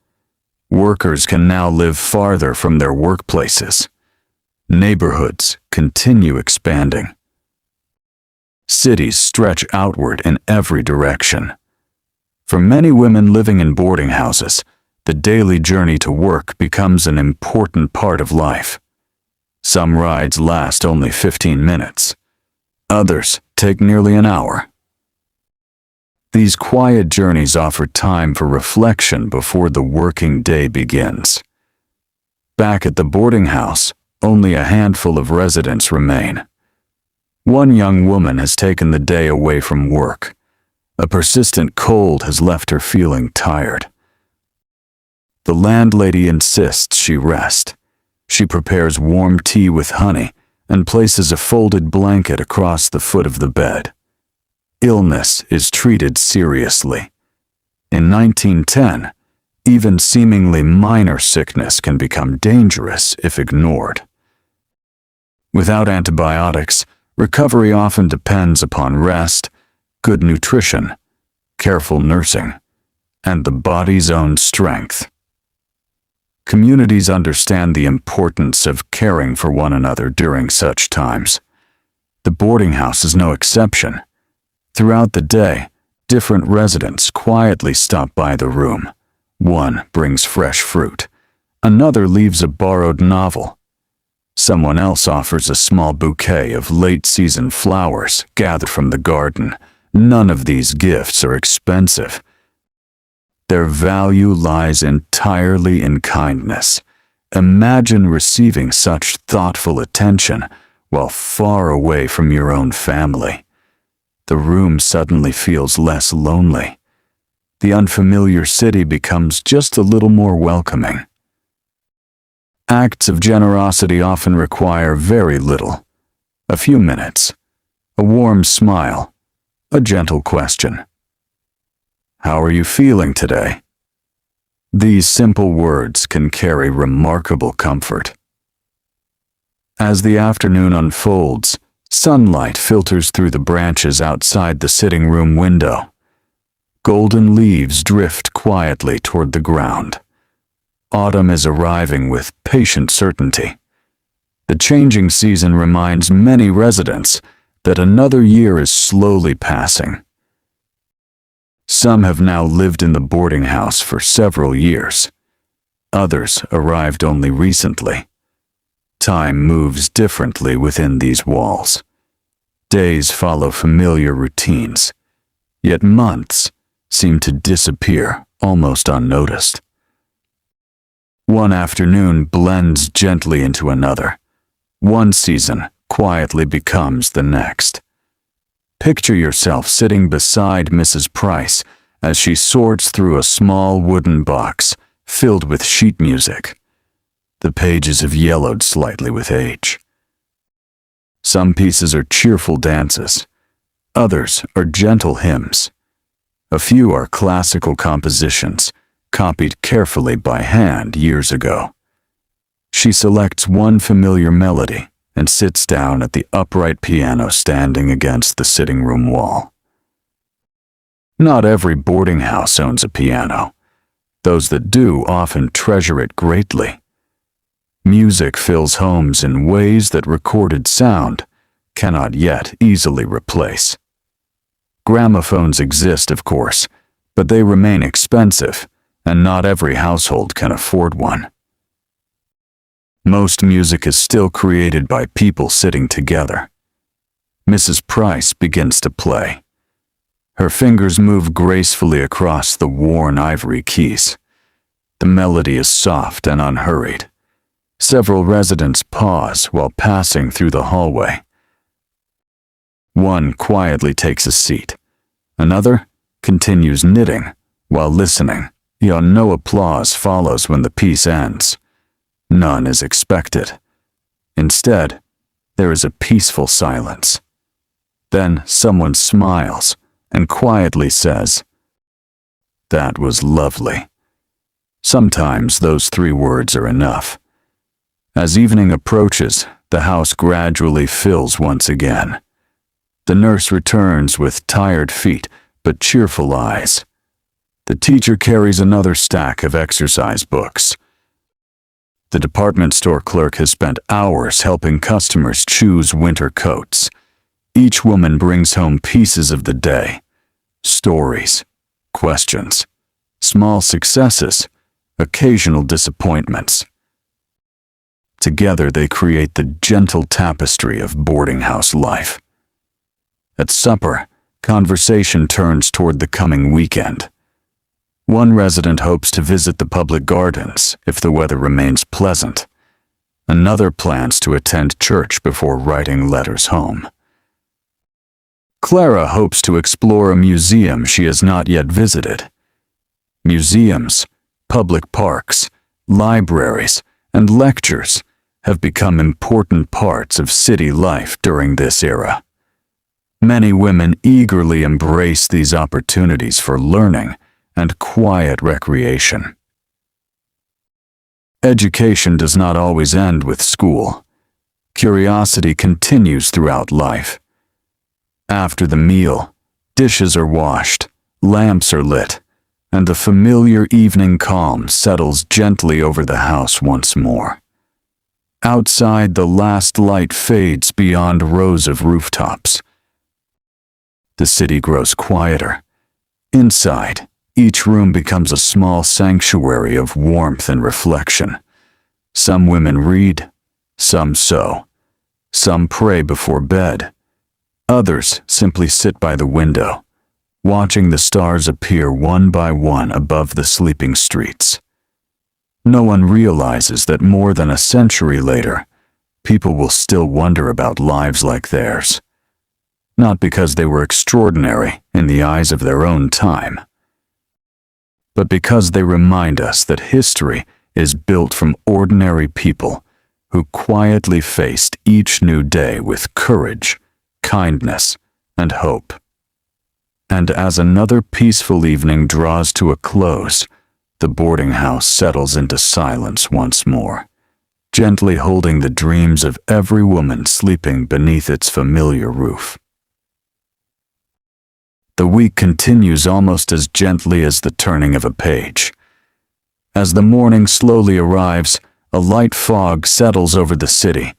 Workers can now live farther from their workplaces. Neighborhoods continue expanding. Cities stretch outward in every direction. For many women living in boarding houses, the daily journey to work becomes an important part of life. Some rides last only 15 minutes. Others take nearly an hour. These quiet journeys offer time for reflection before the working day begins. Back at the boarding house, only a handful of residents remain. One young woman has taken the day away from work. A persistent cold has left her feeling tired. The landlady insists she rest. She prepares warm tea with honey and places a folded blanket across the foot of the bed. Illness is treated seriously. In 1910, even seemingly minor sickness can become dangerous if ignored. Without antibiotics, recovery often depends upon rest, good nutrition, careful nursing, and the body's own strength. Communities understand the importance of caring for one another during such times. The boarding house is no exception. Throughout the day, different residents quietly stop by the room. One brings fresh fruit. Another leaves a borrowed novel. Someone else offers a small bouquet of late-season flowers gathered from the garden. None of these gifts are expensive. Their value lies entirely in kindness. Imagine receiving such thoughtful attention while far away from your own family. The room suddenly feels less lonely. The unfamiliar city becomes just a little more welcoming. Acts of generosity often require very little. A few minutes, a warm smile, a gentle question. How are you feeling today? These simple words can carry remarkable comfort. As the afternoon unfolds, sunlight filters through the branches outside the sitting room window. Golden leaves drift quietly toward the ground. Autumn is arriving with patient certainty. The changing season reminds many residents that another year is slowly passing. Some have now lived in the boarding house for several years. Others arrived only recently. Time moves differently within these walls. Days follow familiar routines, yet months seem to disappear almost unnoticed. One afternoon blends gently into another. One season quietly becomes the next. Picture yourself sitting beside Mrs. Price as she sorts through a small wooden box filled with sheet music. The pages have yellowed slightly with age. Some pieces are cheerful dances. Others are gentle hymns. A few are classical compositions, copied carefully by hand years ago. She selects one familiar melody and sits down at the upright piano standing against the sitting room wall. Not every boarding house owns a piano. Those that do often treasure it greatly. Music fills homes in ways that recorded sound cannot yet easily replace. Gramophones exist, of course, but they remain expensive, and not every household can afford one. Most music is still created by people sitting together. Mrs. Price begins to play. Her fingers move gracefully across the worn ivory keys. The melody is soft and unhurried. Several residents pause while passing through the hallway. One quietly takes a seat. Another continues knitting while listening. Yet no applause follows when the piece ends. None is expected. Instead, there is a peaceful silence. Then someone smiles and quietly says, "That was lovely." Sometimes those 3 words are enough. As evening approaches, the house gradually fills once again. The nurse returns with tired feet but cheerful eyes. The teacher carries another stack of exercise books. The department store clerk has spent hours helping customers choose winter coats. Each woman brings home pieces of the day, stories, questions, small successes, occasional disappointments. Together they create the gentle tapestry of boarding house life. At supper, conversation turns toward the coming weekend. One resident hopes to visit the public gardens if the weather remains pleasant. Another plans to attend church before writing letters home. Clara hopes to explore a museum she has not yet visited. Museums, public parks, libraries, and lectures have become important parts of city life during this era. Many women eagerly embrace these opportunities for learning and quiet recreation. Education does not always end with school. Curiosity continues throughout life. After the meal, dishes are washed, lamps are lit, and the familiar evening calm settles gently over the house once more. Outside, the last light fades beyond rows of rooftops. The city grows quieter. Inside, each room becomes a small sanctuary of warmth and reflection. Some women read, some sew, some pray before bed. Others simply sit by the window, watching the stars appear one by one above the sleeping streets. No one realizes that more than a century later, people will still wonder about lives like theirs. Not because they were extraordinary in the eyes of their own time, but because they remind us that history is built from ordinary people who quietly faced each new day with courage, kindness, and hope. And as another peaceful evening draws to a close, the boarding house settles into silence once more, gently holding the dreams of every woman sleeping beneath its familiar roof. The week continues almost as gently as the turning of a page. As the morning slowly arrives, a light fog settles over the city,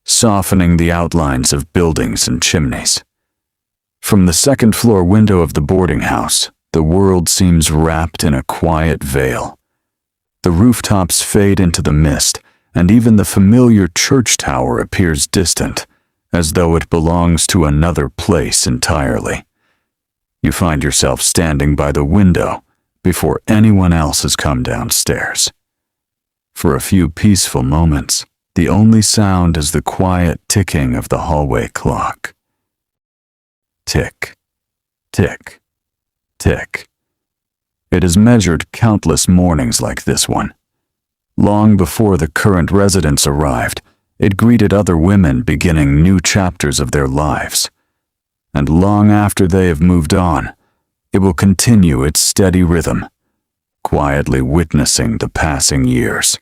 softening the outlines of buildings and chimneys. From the second-floor window of the boarding house, the world seems wrapped in a quiet veil. The rooftops fade into the mist, and even the familiar church tower appears distant, as though it belongs to another place entirely. You find yourself standing by the window before anyone else has come downstairs. For a few peaceful moments, the only sound is the quiet ticking of the hallway clock. Tick, tick, tick. It has measured countless mornings like this one. Long before the current residents arrived, it greeted other women beginning new chapters of their lives. And long after they have moved on, it will continue its steady rhythm, quietly witnessing the passing years.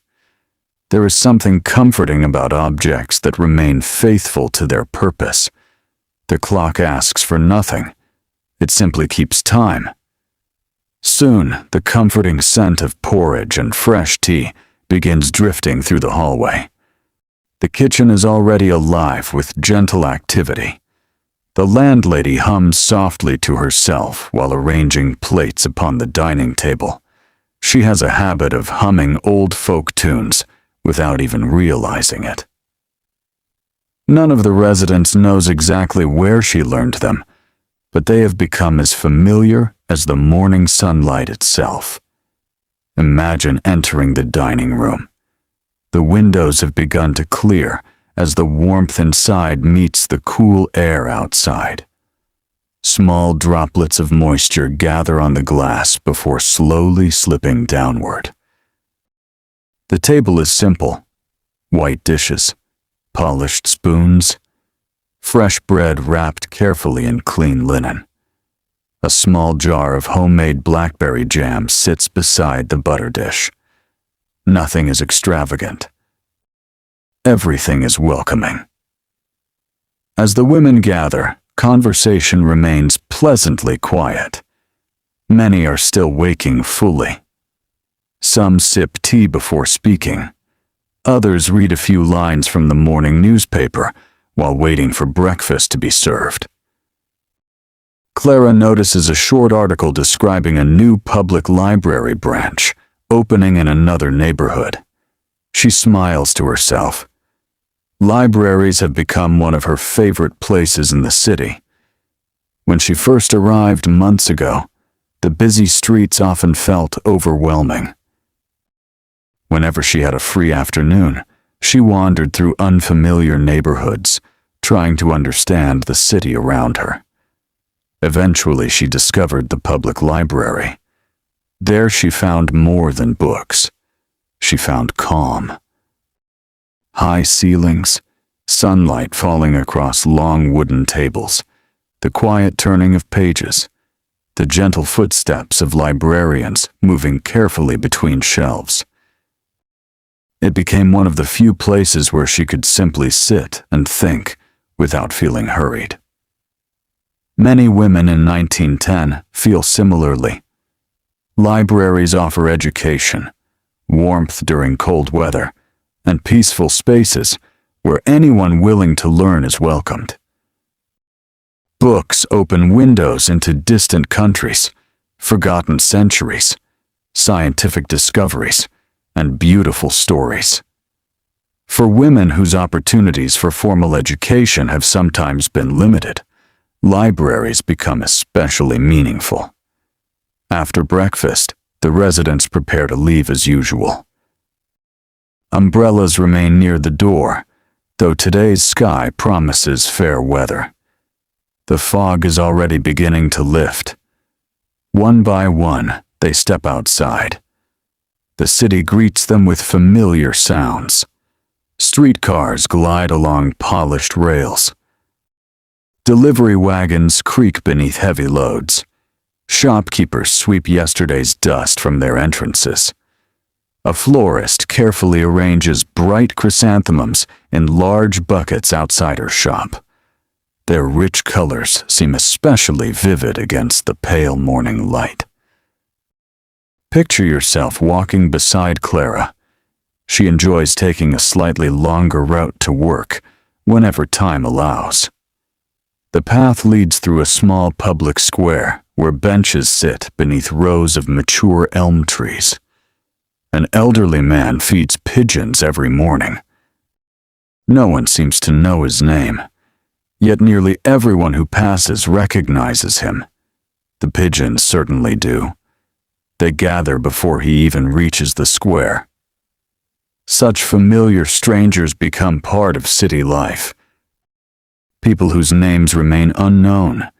There is something comforting about objects that remain faithful to their purpose. The clock asks for nothing. It simply keeps time. Soon, the comforting scent of porridge and fresh tea begins drifting through the hallway. The kitchen is already alive with gentle activity. The landlady hums softly to herself while arranging plates upon the dining table. She has a habit of humming old folk tunes without even realizing it. None of the residents knows exactly where she learned them, but they have become as familiar as the morning sunlight itself. Imagine entering the dining room. The windows have begun to clear as the warmth inside meets the cool air outside. Small droplets of moisture gather on the glass before slowly slipping downward. The table is simple: white dishes, polished spoons, fresh bread wrapped carefully in clean linen. A small jar of homemade blackberry jam sits beside the butter dish. Nothing is extravagant. Everything is welcoming. As the women gather, conversation remains pleasantly quiet. Many are still waking fully. Some sip tea before speaking. Others read a few lines from the morning newspaper while waiting for breakfast to be served. Clara notices a short article describing a new public library branch opening in another neighborhood. She smiles to herself. Libraries have become one of her favorite places in the city. When she first arrived months ago, the busy streets often felt overwhelming. Whenever she had a free afternoon, she wandered through unfamiliar neighborhoods, trying to understand the city around her. Eventually, she discovered the public library. There she found more than books. She found calm. High ceilings, sunlight falling across long wooden tables, the quiet turning of pages, the gentle footsteps of librarians moving carefully between shelves. It became one of the few places where she could simply sit and think without feeling hurried. Many women in 1910 feel similarly. Libraries offer education, warmth during cold weather, and peaceful spaces where anyone willing to learn is welcomed. Books open windows into distant countries, forgotten centuries, scientific discoveries, and beautiful stories. For women whose opportunities for formal education have sometimes been limited, libraries become especially meaningful. After breakfast, the residents prepare to leave as usual. Umbrellas remain near the door, though today's sky promises fair weather. The fog is already beginning to lift. One by one, they step outside. The city greets them with familiar sounds. Streetcars glide along polished rails. Delivery wagons creak beneath heavy loads. Shopkeepers sweep yesterday's dust from their entrances. A florist carefully arranges bright chrysanthemums in large buckets outside her shop. Their rich colors seem especially vivid against the pale morning light. Picture yourself walking beside Clara. She enjoys taking a slightly longer route to work whenever time allows. The path leads through a small public square where benches sit beneath rows of mature elm trees. An elderly man feeds pigeons every morning. No one seems to know his name, yet nearly everyone who passes recognizes him. The pigeons certainly do. They gather before he even reaches the square. Such familiar strangers become part of city life. People whose names remain unknown,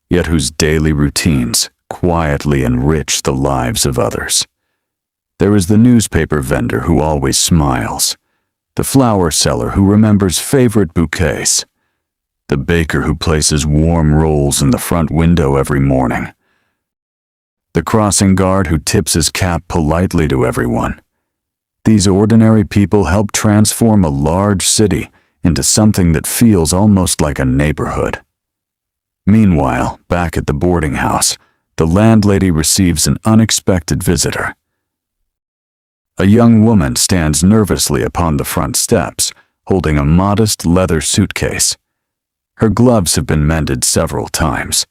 yet whose daily routines quietly enrich the lives of others. There is the newspaper vendor who always smiles, the flower seller who remembers favorite bouquets, the baker who places warm rolls in the front window every morning, the crossing guard who tips his cap politely to everyone. These ordinary people help transform a large city into something that feels almost like a neighborhood. Meanwhile, back at the boarding house, the landlady receives an unexpected visitor. A young woman stands nervously upon the front steps, holding a modest leather suitcase. Her gloves have been mended several times.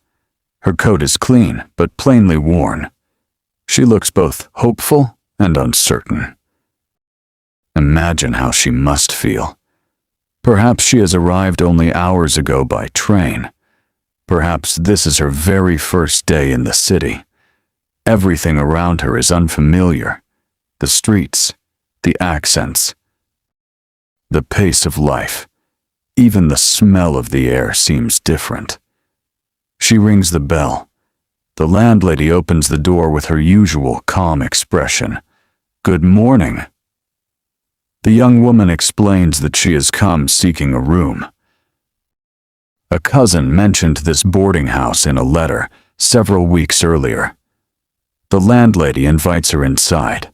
Her coat is clean, but plainly worn. She looks both hopeful and uncertain. Imagine how she must feel. Perhaps she has arrived only hours ago by train. Perhaps this is her very first day in the city. Everything around her is unfamiliar. The streets, the accents, the pace of life. Even the smell of the air seems different. She rings the bell. The landlady opens the door with her usual calm expression. "Good morning." The young woman explains that she has come seeking a room. A cousin mentioned this boarding house in a letter several weeks earlier. The landlady invites her inside.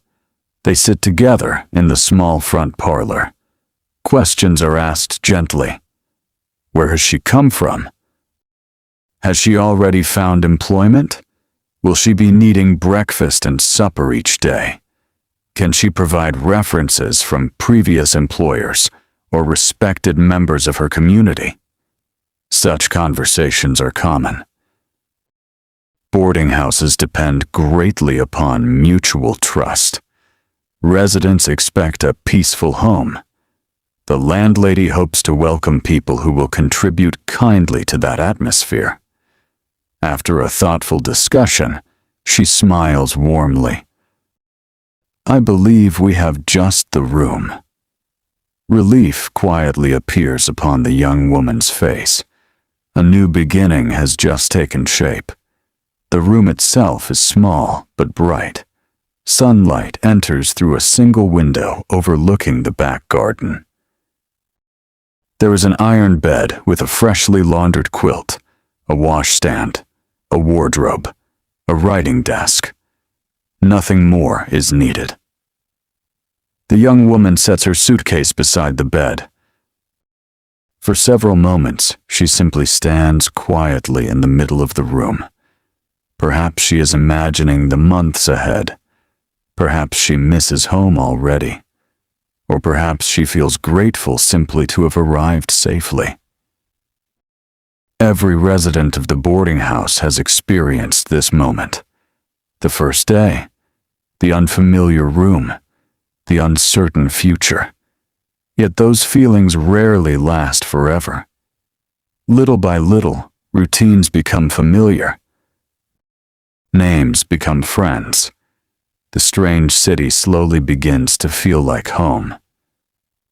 They sit together in the small front parlor. Questions are asked gently. Where has she come from? Has she already found employment? Will she be needing breakfast and supper each day? Can she provide references from previous employers or respected members of her community? Such conversations are common. Boarding houses depend greatly upon mutual trust. Residents expect a peaceful home. The landlady hopes to welcome people who will contribute kindly to that atmosphere. After a thoughtful discussion, she smiles warmly. "I believe we have just the room." Relief quietly appears upon the young woman's face. A new beginning has just taken shape. The room itself is small but bright. Sunlight enters through a single window overlooking the back garden. There is an iron bed with a freshly laundered quilt, a washstand, a wardrobe, a writing desk. Nothing more is needed. The young woman sets her suitcase beside the bed. For several moments, she simply stands quietly in the middle of the room. Perhaps she is imagining the months ahead. Perhaps she misses home already. Or perhaps she feels grateful simply to have arrived safely. Every resident of the boarding house has experienced this moment. The first day, the unfamiliar room, the uncertain future. Yet those feelings rarely last forever. Little by little, routines become familiar. Names become friends. The strange city slowly begins to feel like home.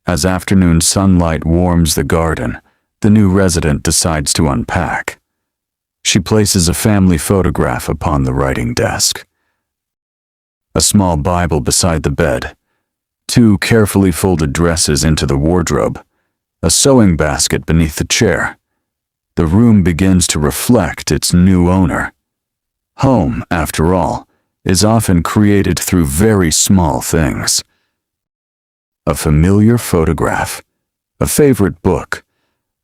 As afternoon sunlight warms the garden, the new resident decides to unpack. She places a family photograph upon the writing desk. A small Bible beside the bed, 2 carefully folded dresses into the wardrobe, a sewing basket beneath the chair. The room begins to reflect its new owner. Home, after all, is often created through very small things. A familiar photograph, a favorite book,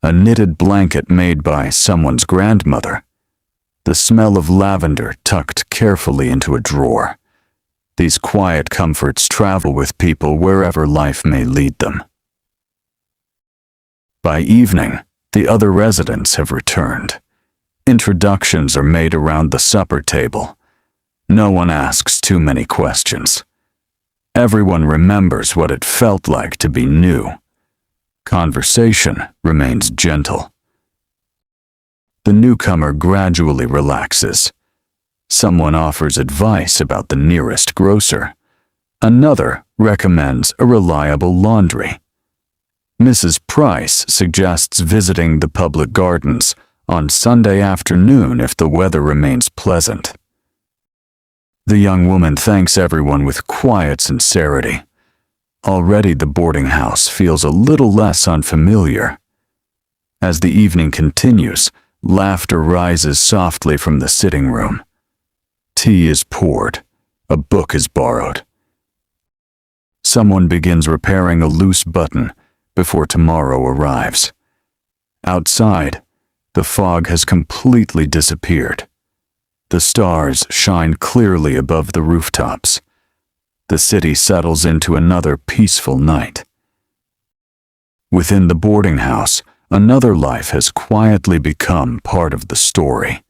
a knitted blanket made by someone's grandmother, the smell of lavender tucked carefully into a drawer. These quiet comforts travel with people wherever life may lead them. By evening, the other residents have returned. Introductions are made around the supper table. No one asks too many questions. Everyone remembers what it felt like to be new. Conversation remains gentle. The newcomer gradually relaxes. Someone offers advice about the nearest grocer. Another recommends a reliable laundry. Mrs. Price suggests visiting the public gardens on Sunday afternoon if the weather remains pleasant. The young woman thanks everyone with quiet sincerity. Already the boarding house feels a little less unfamiliar. As the evening continues, laughter rises softly from the sitting room. Tea is poured. A book is borrowed. Someone begins repairing a loose button before tomorrow arrives. Outside, the fog has completely disappeared. The stars shine clearly above the rooftops. The city settles into another peaceful night. Within the boarding house, another life has quietly become part of the story.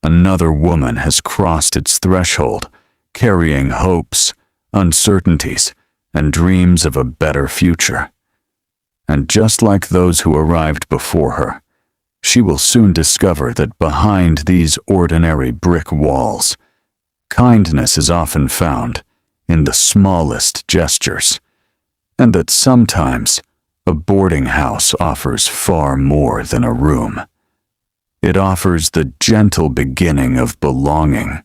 Another woman has crossed its threshold, carrying hopes, uncertainties, and dreams of a better future. And just like those who arrived before her, she will soon discover that behind these ordinary brick walls, kindness is often found in the smallest gestures, and that sometimes a boarding house offers far more than a room. It offers the gentle beginning of belonging.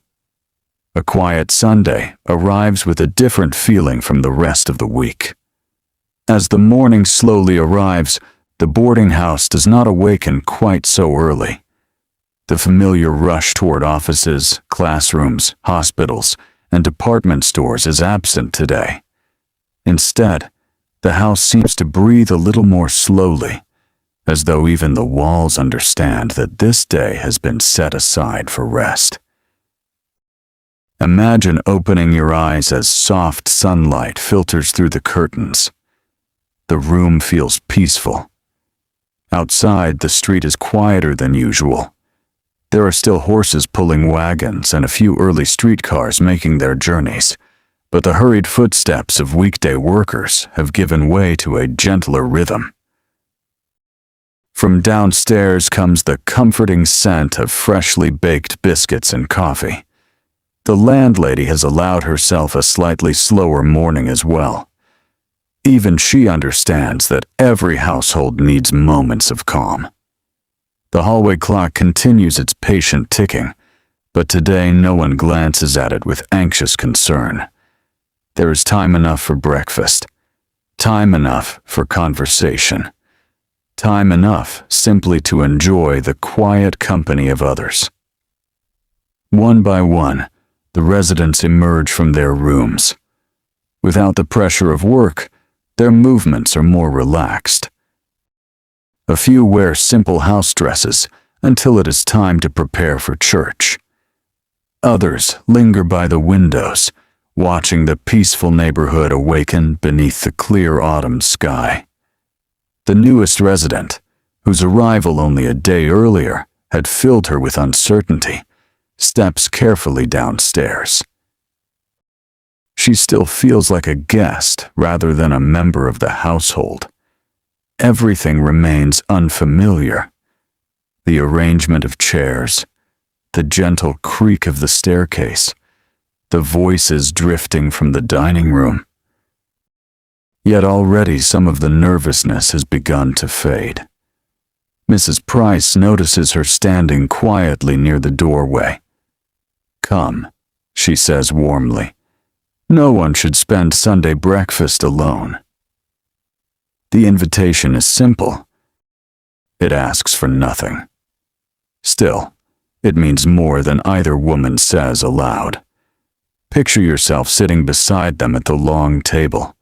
A quiet Sunday arrives with a different feeling from the rest of the week. As the morning slowly arrives, the boarding house does not awaken quite so early. The familiar rush toward offices, classrooms, hospitals, and department stores is absent today. Instead, the house seems to breathe a little more slowly, as though even the walls understand that this day has been set aside for rest. Imagine opening your eyes as soft sunlight filters through the curtains. The room feels peaceful. Outside, the street is quieter than usual. There are still horses pulling wagons and a few early streetcars making their journeys, but the hurried footsteps of weekday workers have given way to a gentler rhythm. From downstairs comes the comforting scent of freshly baked biscuits and coffee. The landlady has allowed herself a slightly slower morning as well. Even she understands that every household needs moments of calm. The hallway clock continues its patient ticking, but today no one glances at it with anxious concern. There is time enough for breakfast, time enough for conversation, time enough simply to enjoy the quiet company of others. One by one, the residents emerge from their rooms. Without the pressure of work, their movements are more relaxed. A few wear simple house dresses until it is time to prepare for church. Others linger by the windows, watching the peaceful neighborhood awaken beneath the clear autumn sky. The newest resident, whose arrival only a day earlier had filled her with uncertainty, steps carefully downstairs. She still feels like a guest rather than a member of the household. Everything remains unfamiliar. The arrangement of chairs, the gentle creak of the staircase, the voices drifting from the dining room. Yet already some of the nervousness has begun to fade. Mrs. Price notices her standing quietly near the doorway. "Come," she says warmly. "No one should spend Sunday breakfast alone." The invitation is simple. It asks for nothing. Still, it means more than either woman says aloud. Picture yourself sitting beside them at the long table.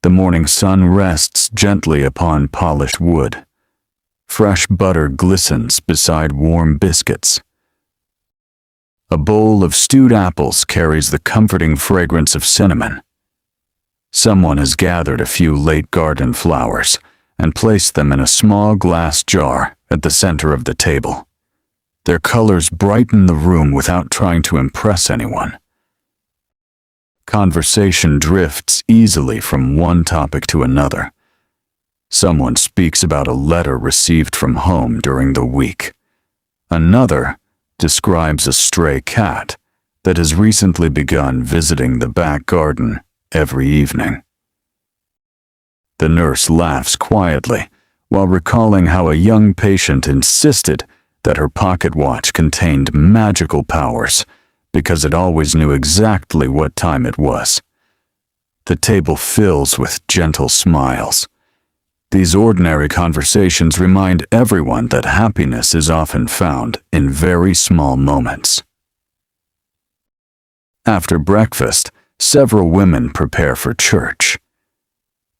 The morning sun rests gently upon polished wood. Fresh butter glistens beside warm biscuits. A bowl of stewed apples carries the comforting fragrance of cinnamon. Someone has gathered a few late garden flowers and placed them in a small glass jar at the center of the table. Their colors brighten the room without trying to impress anyone. Conversation drifts easily from one topic to another. Someone speaks about a letter received from home during the week. Another describes a stray cat that has recently begun visiting the back garden every evening. The nurse laughs quietly while recalling how a young patient insisted that her pocket watch contained magical powers because it always knew exactly what time it was. The table fills with gentle smiles. These ordinary conversations remind everyone that happiness is often found in very small moments. After breakfast, several women prepare for church.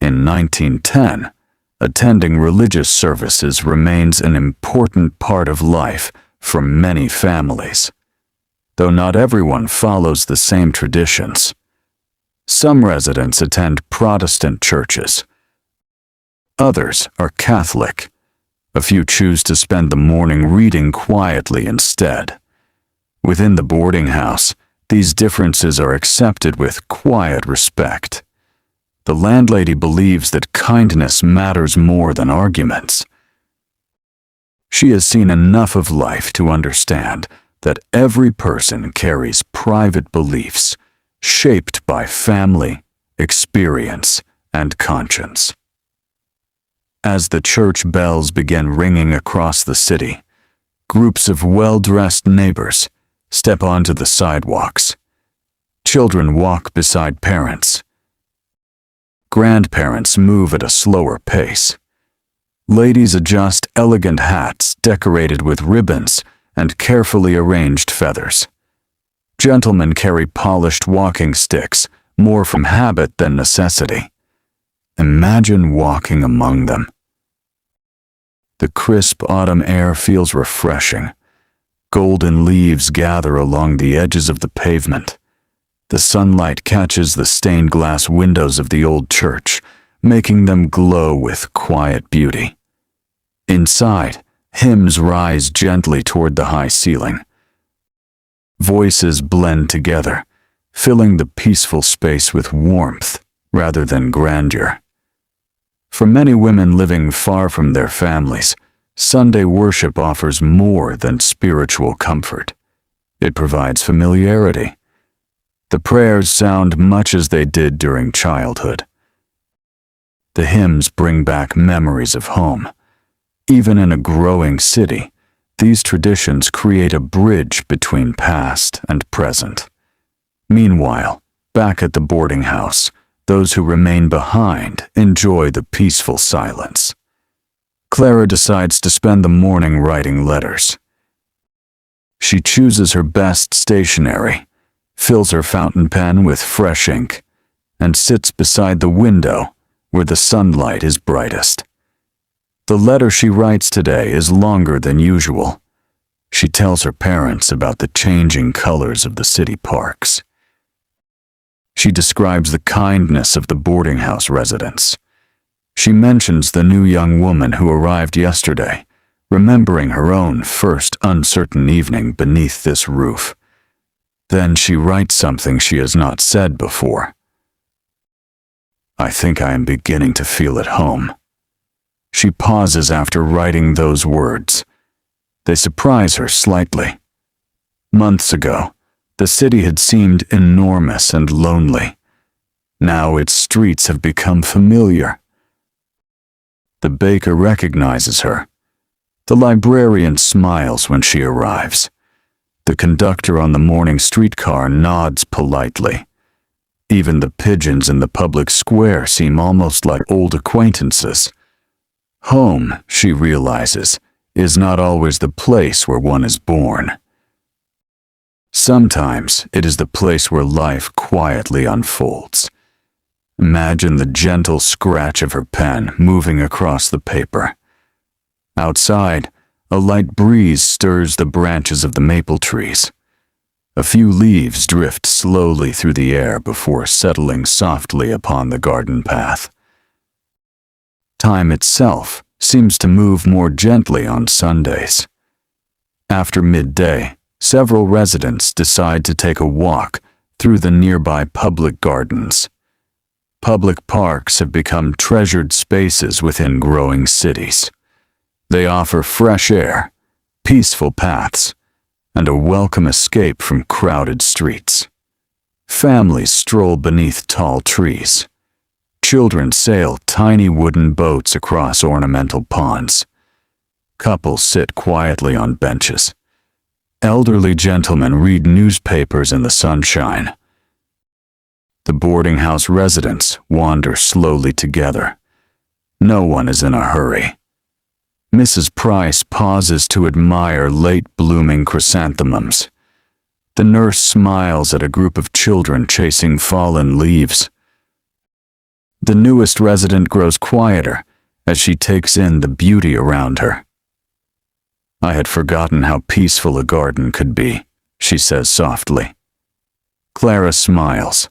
In 1910, attending religious services remains an important part of life for many families, though not everyone follows the same traditions. Some residents attend Protestant churches. Others are Catholic. A few choose to spend the morning reading quietly instead. Within the boarding house, these differences are accepted with quiet respect. The landlady believes that kindness matters more than arguments. She has seen enough of life to understand that every person carries private beliefs shaped by family, experience, and conscience. As the church bells begin ringing across the city, groups of well-dressed neighbors step onto the sidewalks. Children walk beside parents. Grandparents move at a slower pace. Ladies adjust elegant hats decorated with ribbons and carefully arranged feathers. Gentlemen carry polished walking sticks, more from habit than necessity. Imagine walking among them. The crisp autumn air feels refreshing. Golden leaves gather along the edges of the pavement. The sunlight catches the stained glass windows of the old church, making them glow with quiet beauty. Inside, hymns rise gently toward the high ceiling. Voices blend together, filling the peaceful space with warmth rather than grandeur. For many women living far from their families, Sunday worship offers more than spiritual comfort. It provides familiarity. The prayers sound much as they did during childhood. The hymns bring back memories of home. Even in a growing city, these traditions create a bridge between past and present. Meanwhile, back at the boarding house, those who remain behind enjoy the peaceful silence. Clara decides to spend the morning writing letters. She chooses her best stationery, fills her fountain pen with fresh ink, and sits beside the window where the sunlight is brightest. The letter she writes today is longer than usual. She tells her parents about the changing colors of the city parks. She describes the kindness of the boarding house residents. She mentions the new young woman who arrived yesterday, remembering her own first uncertain evening beneath this roof. Then she writes something she has not said before. "I think I am beginning to feel at home." She pauses after writing those words. They surprise her slightly. Months ago, the city had seemed enormous and lonely. Now its streets have become familiar. The baker recognizes her. The librarian smiles when she arrives. The conductor on the morning streetcar nods politely. Even the pigeons in the public square seem almost like old acquaintances. Home, she realizes, is not always the place where one is born. Sometimes it is the place where life quietly unfolds. Imagine the gentle scratch of her pen moving across the paper. Outside, a light breeze stirs the branches of the maple trees. A few leaves drift slowly through the air before settling softly upon the garden path. Time itself seems to move more gently on Sundays. After midday, several residents decide to take a walk through the nearby public gardens. Public parks have become treasured spaces within growing cities. They offer fresh air, peaceful paths, and a welcome escape from crowded streets. Families stroll beneath tall trees. Children sail tiny wooden boats across ornamental ponds. Couples sit quietly on benches. Elderly gentlemen read newspapers in the sunshine. The boarding house residents wander slowly together. No one is in a hurry. Mrs. Price pauses to admire late-blooming chrysanthemums. The nurse smiles at a group of children chasing fallen leaves. The newest resident grows quieter as she takes in the beauty around her. "I had forgotten how peaceful a garden could be," she says softly. Clara smiles.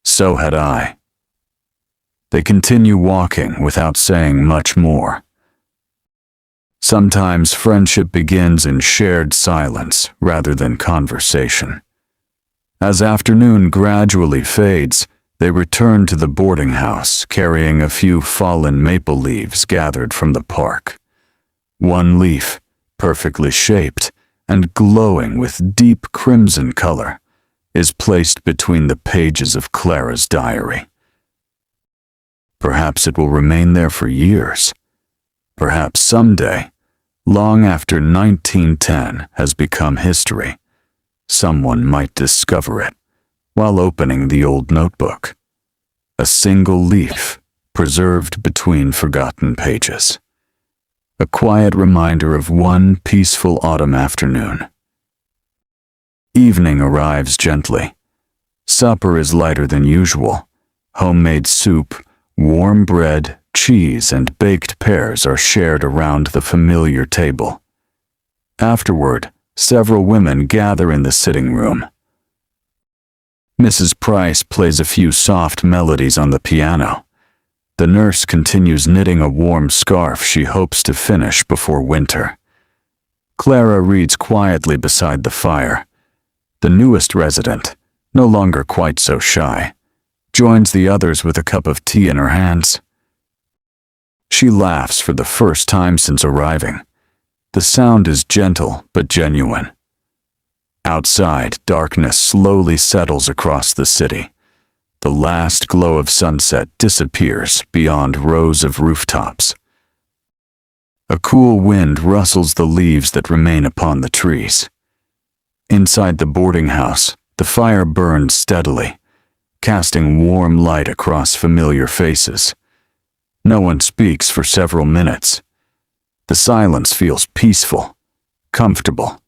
"So had I." They continue walking without saying much more. Sometimes friendship begins in shared silence rather than conversation. As afternoon gradually fades, they return to the boarding house carrying a few fallen maple leaves gathered from the park. One leaf, perfectly shaped and glowing with deep crimson color, is placed between the pages of Clara's diary. Perhaps it will remain there for years. Perhaps someday, long after 1910 has become history, someone might discover it while opening the old notebook. A single leaf preserved between forgotten pages. A quiet reminder of one peaceful autumn afternoon. Evening arrives gently. Supper is lighter than usual. Homemade soup, warm bread, cheese, and baked pears are shared around the familiar table. Afterward, several women gather in the sitting room. Mrs. Price plays a few soft melodies on the piano. The nurse continues knitting a warm scarf she hopes to finish before winter. Clara reads quietly beside the fire. The newest resident, no longer quite so shy, joins the others with a cup of tea in her hands. She laughs for the first time since arriving. The sound is gentle but genuine. Outside, darkness slowly settles across the city. The last glow of sunset disappears beyond rows of rooftops. A cool wind rustles the leaves that remain upon the trees. Inside the boarding house, the fire burns steadily, casting warm light across familiar faces. No one speaks for several minutes. The silence feels peaceful, comfortable.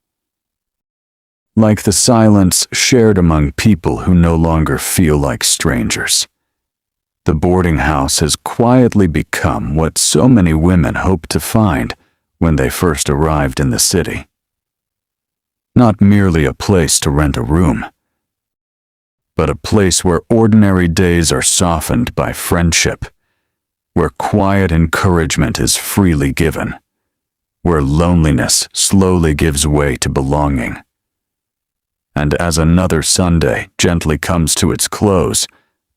Like the silence shared among people who no longer feel like strangers. The boarding house has quietly become what so many women hoped to find when they first arrived in the city. Not merely a place to rent a room, but a place where ordinary days are softened by friendship, where quiet encouragement is freely given, where loneliness slowly gives way to belonging. And as another Sunday gently comes to its close,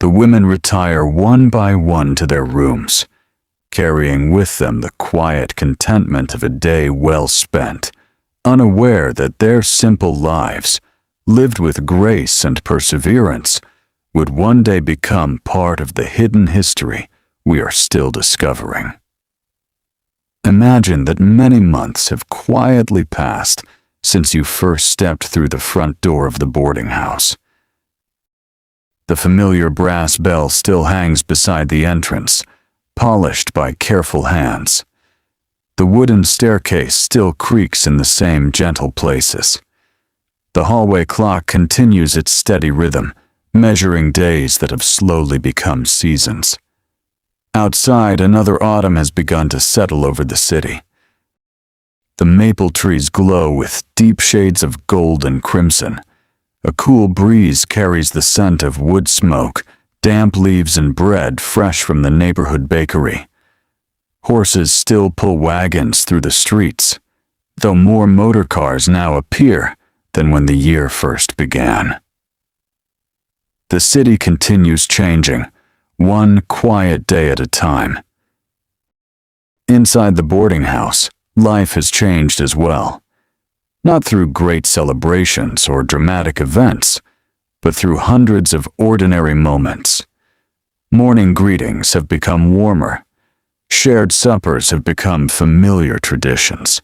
the women retire one by one to their rooms, carrying with them the quiet contentment of a day well spent, unaware that their simple lives, lived with grace and perseverance, would one day become part of the hidden history we are still discovering. Imagine that many months have quietly passed since you first stepped through the front door of the boarding house. The familiar brass bell still hangs beside the entrance, polished by careful hands. The wooden staircase still creaks in the same gentle places. The hallway clock continues its steady rhythm, measuring days that have slowly become seasons. Outside, another autumn has begun to settle over the city. The maple trees glow with deep shades of gold and crimson. A cool breeze carries the scent of wood smoke, damp leaves and bread fresh from the neighborhood bakery. Horses still pull wagons through the streets, though more motor cars now appear than when the year first began. The city continues changing, one quiet day at a time. Inside the boarding house, life has changed as well. Not through great celebrations or dramatic events, but through hundreds of ordinary moments. Morning greetings have become warmer. Shared suppers have become familiar traditions.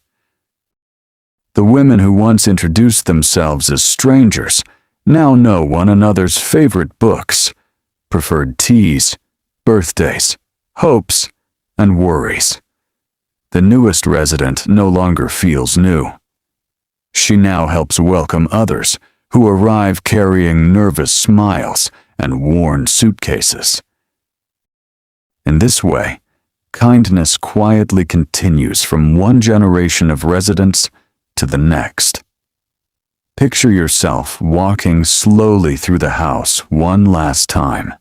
The women who once introduced themselves as strangers now know one another's favorite books, preferred teas, birthdays, hopes, and worries. The newest resident no longer feels new. She now helps welcome others who arrive carrying nervous smiles and worn suitcases. In this way, kindness quietly continues from one generation of residents to the next. Picture yourself walking slowly through the house one last time.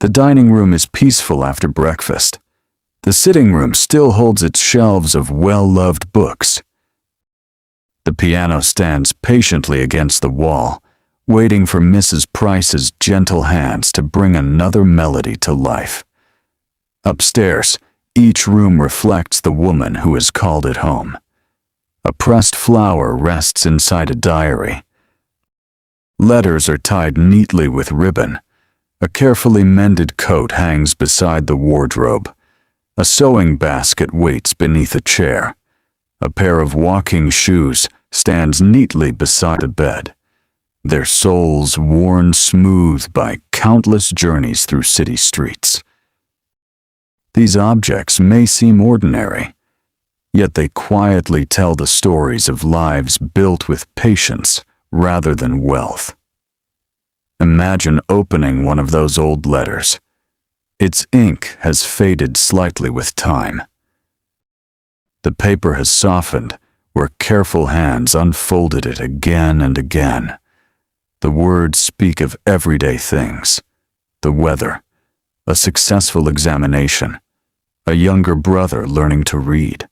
The dining room is peaceful after breakfast. The sitting room still holds its shelves of well-loved books. The piano stands patiently against the wall, waiting for Mrs. Price's gentle hands to bring another melody to life. Upstairs, each room reflects the woman who has called it home. A pressed flower rests inside a diary. Letters are tied neatly with ribbon. A carefully mended coat hangs beside the wardrobe. A sewing basket waits beneath a chair. A pair of walking shoes stands neatly beside a bed, their soles worn smooth by countless journeys through city streets. These objects may seem ordinary, yet they quietly tell the stories of lives built with patience rather than wealth. Imagine opening one of those old letters. Its ink has faded slightly with time. The paper has softened where careful hands unfolded it again and again. The words speak of everyday things: the weather, a successful examination, a younger brother learning to read,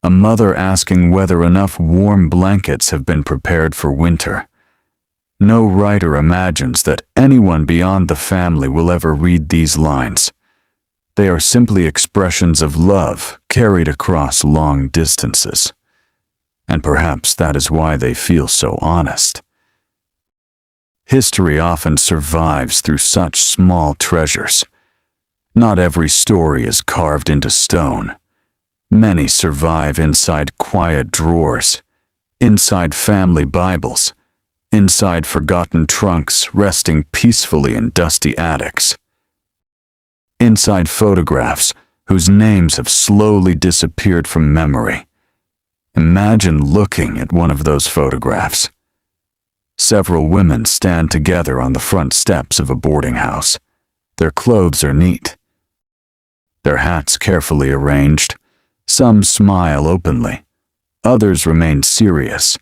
a mother asking whether enough warm blankets have been prepared for winter. No writer imagines that anyone beyond the family will ever read these lines. They are simply expressions of love carried across long distances. And perhaps that is why they feel so honest. History often survives through such small treasures. Not every story is carved into stone. Many survive inside quiet drawers, inside family Bibles, inside forgotten trunks resting peacefully in dusty attics, inside photographs whose names have slowly disappeared from memory. Imagine looking at one of those photographs. Several women stand together on the front steps of a boarding house. Their clothes are neat, their hats carefully arranged. Some smile openly, others remain serious,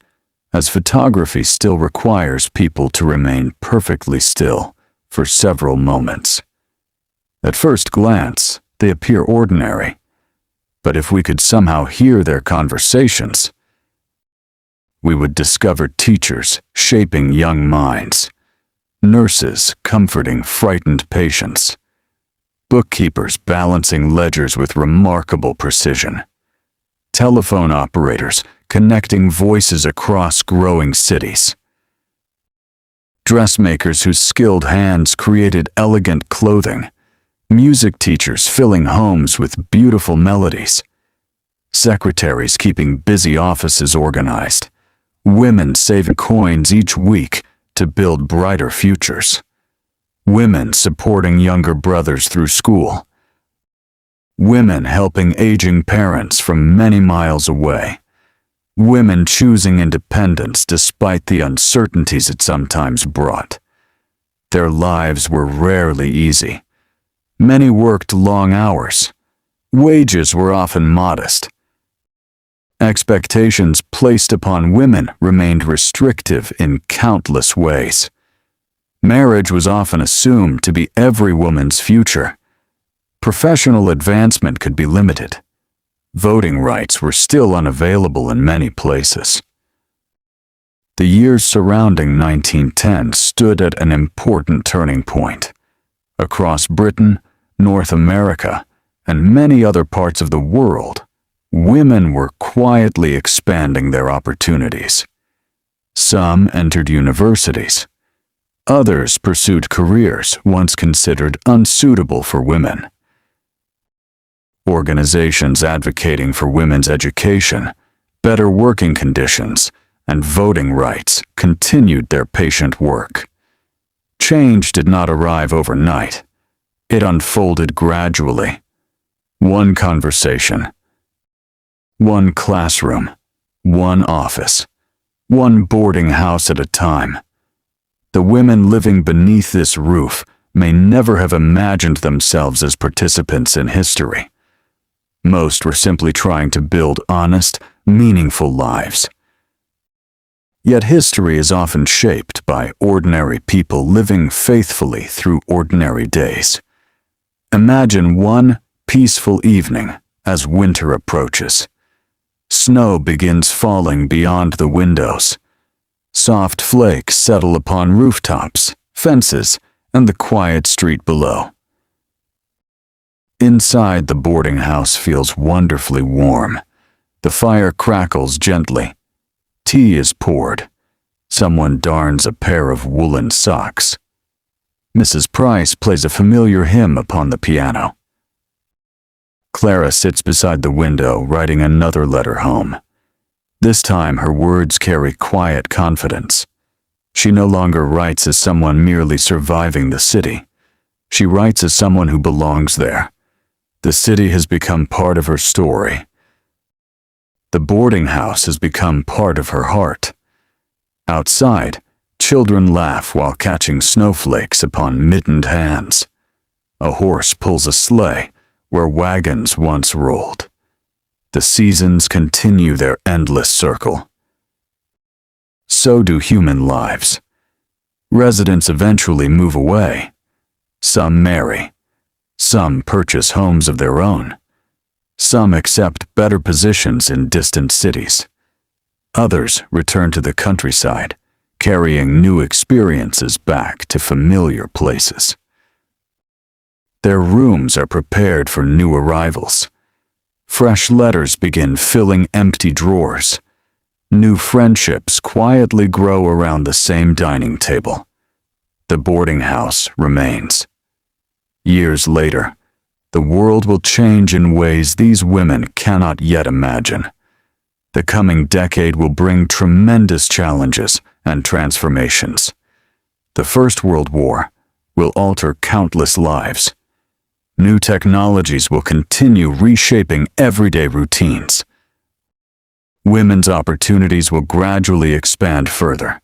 as photography still requires people to remain perfectly still for several moments. At first glance, they appear ordinary, but if we could somehow hear their conversations, we would discover teachers shaping young minds, nurses comforting frightened patients, bookkeepers balancing ledgers with remarkable precision, telephone operators connecting voices across growing cities, dressmakers whose skilled hands created elegant clothing, music teachers filling homes with beautiful melodies, secretaries keeping busy offices organized, women saving coins each week to build brighter futures, women supporting younger brothers through school, women helping aging parents from many miles away, women choosing independence despite the uncertainties it sometimes brought. Their lives were rarely easy. Many worked long hours. Wages were often modest. Expectations placed upon women remained restrictive in countless ways. Marriage was often assumed to be every woman's future. Professional advancement could be limited. Voting rights were still unavailable in many places. The years surrounding 1910 stood at an important turning point. Across Britain, North America, and many other parts of the world, women were quietly expanding their opportunities. Some entered universities. Others pursued careers once considered unsuitable for women. Organizations advocating for women's education, better working conditions, and voting rights continued their patient work. Change did not arrive overnight. It unfolded gradually. One conversation, one classroom, one office, one boarding house at a time. The women living beneath this roof may never have imagined themselves as participants in history. Most were simply trying to build honest, meaningful lives. Yet history is often shaped by ordinary people living faithfully through ordinary days. Imagine one peaceful evening as winter approaches. Snow begins falling beyond the windows. Soft flakes settle upon rooftops, fences, and the quiet street below. Inside, the boarding house feels wonderfully warm. The fire crackles gently. Tea is poured. Someone darns a pair of woolen socks. Mrs. Price plays a familiar hymn upon the piano. Clara sits beside the window, writing another letter home. This time, her words carry quiet confidence. She no longer writes as someone merely surviving the city. She writes as someone who belongs there. The city has become part of her story. The boarding house has become part of her heart. Outside, children laugh while catching snowflakes upon mittened hands. A horse pulls a sleigh where wagons once rolled. The seasons continue their endless circle. So do human lives. Residents eventually move away. Some marry. Some purchase homes of their own. Some accept better positions in distant cities. Others return to the countryside, carrying new experiences back to familiar places. Their rooms are prepared for new arrivals. Fresh letters begin filling empty drawers. New friendships quietly grow around the same dining table. The boarding house remains. Years later, the world will change in ways these women cannot yet imagine. The coming decade will bring tremendous challenges and transformations. The First World War will alter countless lives. New technologies will continue reshaping everyday routines. Women's opportunities will gradually expand further.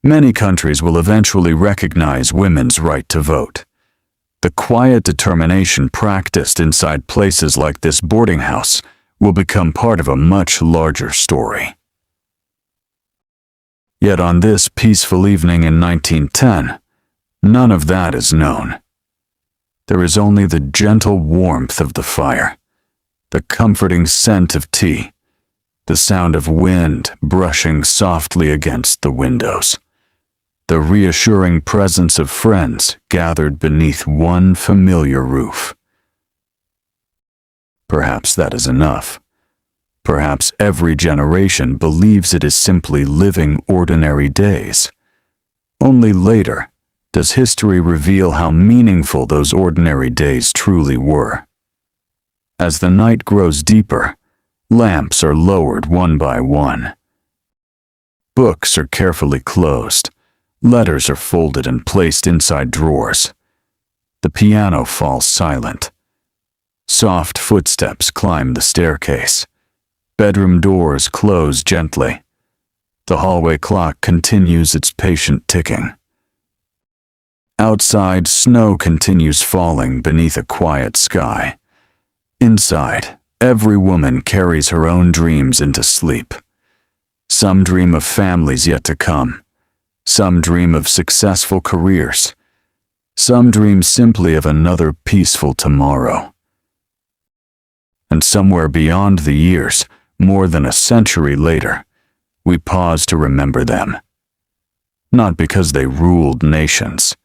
Many countries will eventually recognize women's right to vote. The quiet determination practiced inside places like this boarding house will become part of a much larger story. Yet on this peaceful evening in 1910, none of that is known. There is only the gentle warmth of the fire, the comforting scent of tea, the sound of wind brushing softly against the windows, the reassuring presence of friends gathered beneath one familiar roof. Perhaps that is enough. Perhaps every generation believes it is simply living ordinary days. Only later does history reveal how meaningful those ordinary days truly were. As the night grows deeper, lamps are lowered one by one. Books are carefully closed. Letters are folded and placed inside drawers. The piano falls silent. Soft footsteps climb the staircase. Bedroom doors close gently. The hallway clock continues its patient ticking. Outside, snow continues falling beneath a quiet sky. Inside, every woman carries her own dreams into sleep. Some dream of families yet to come. Some dream of successful careers. Some dream simply of another peaceful tomorrow. And somewhere beyond the years, more than a century later, we pause to remember them. Not because they ruled nations.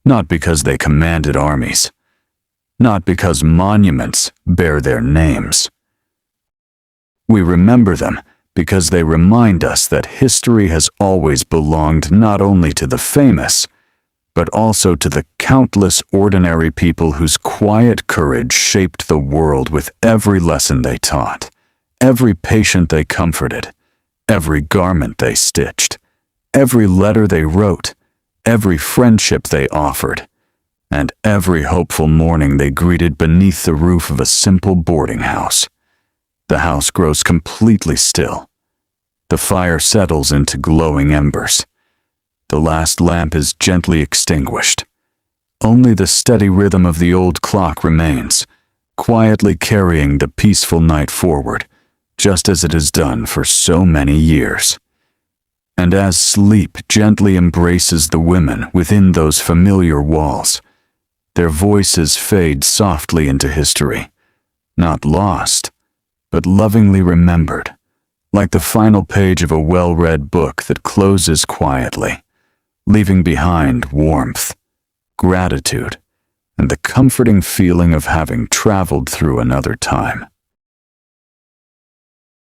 Not because they commanded armies. Not because monuments bear their names. We remember them because they remind us that history has always belonged not only to the famous, but also to the countless ordinary people whose quiet courage shaped the world with every lesson they taught, every patient they comforted, every garment they stitched, every letter they wrote, every friendship they offered, and every hopeful morning they greeted beneath the roof of a simple boarding house. The house grows completely still. The fire settles into glowing embers. The last lamp is gently extinguished. Only the steady rhythm of the old clock remains, quietly carrying the peaceful night forward, just as it has done for so many years. And as sleep gently embraces the women within those familiar walls, their voices fade softly into history, not lost, but lovingly remembered, like the final page of a well-read book that closes quietly, leaving behind warmth, gratitude, and the comforting feeling of having traveled through another time.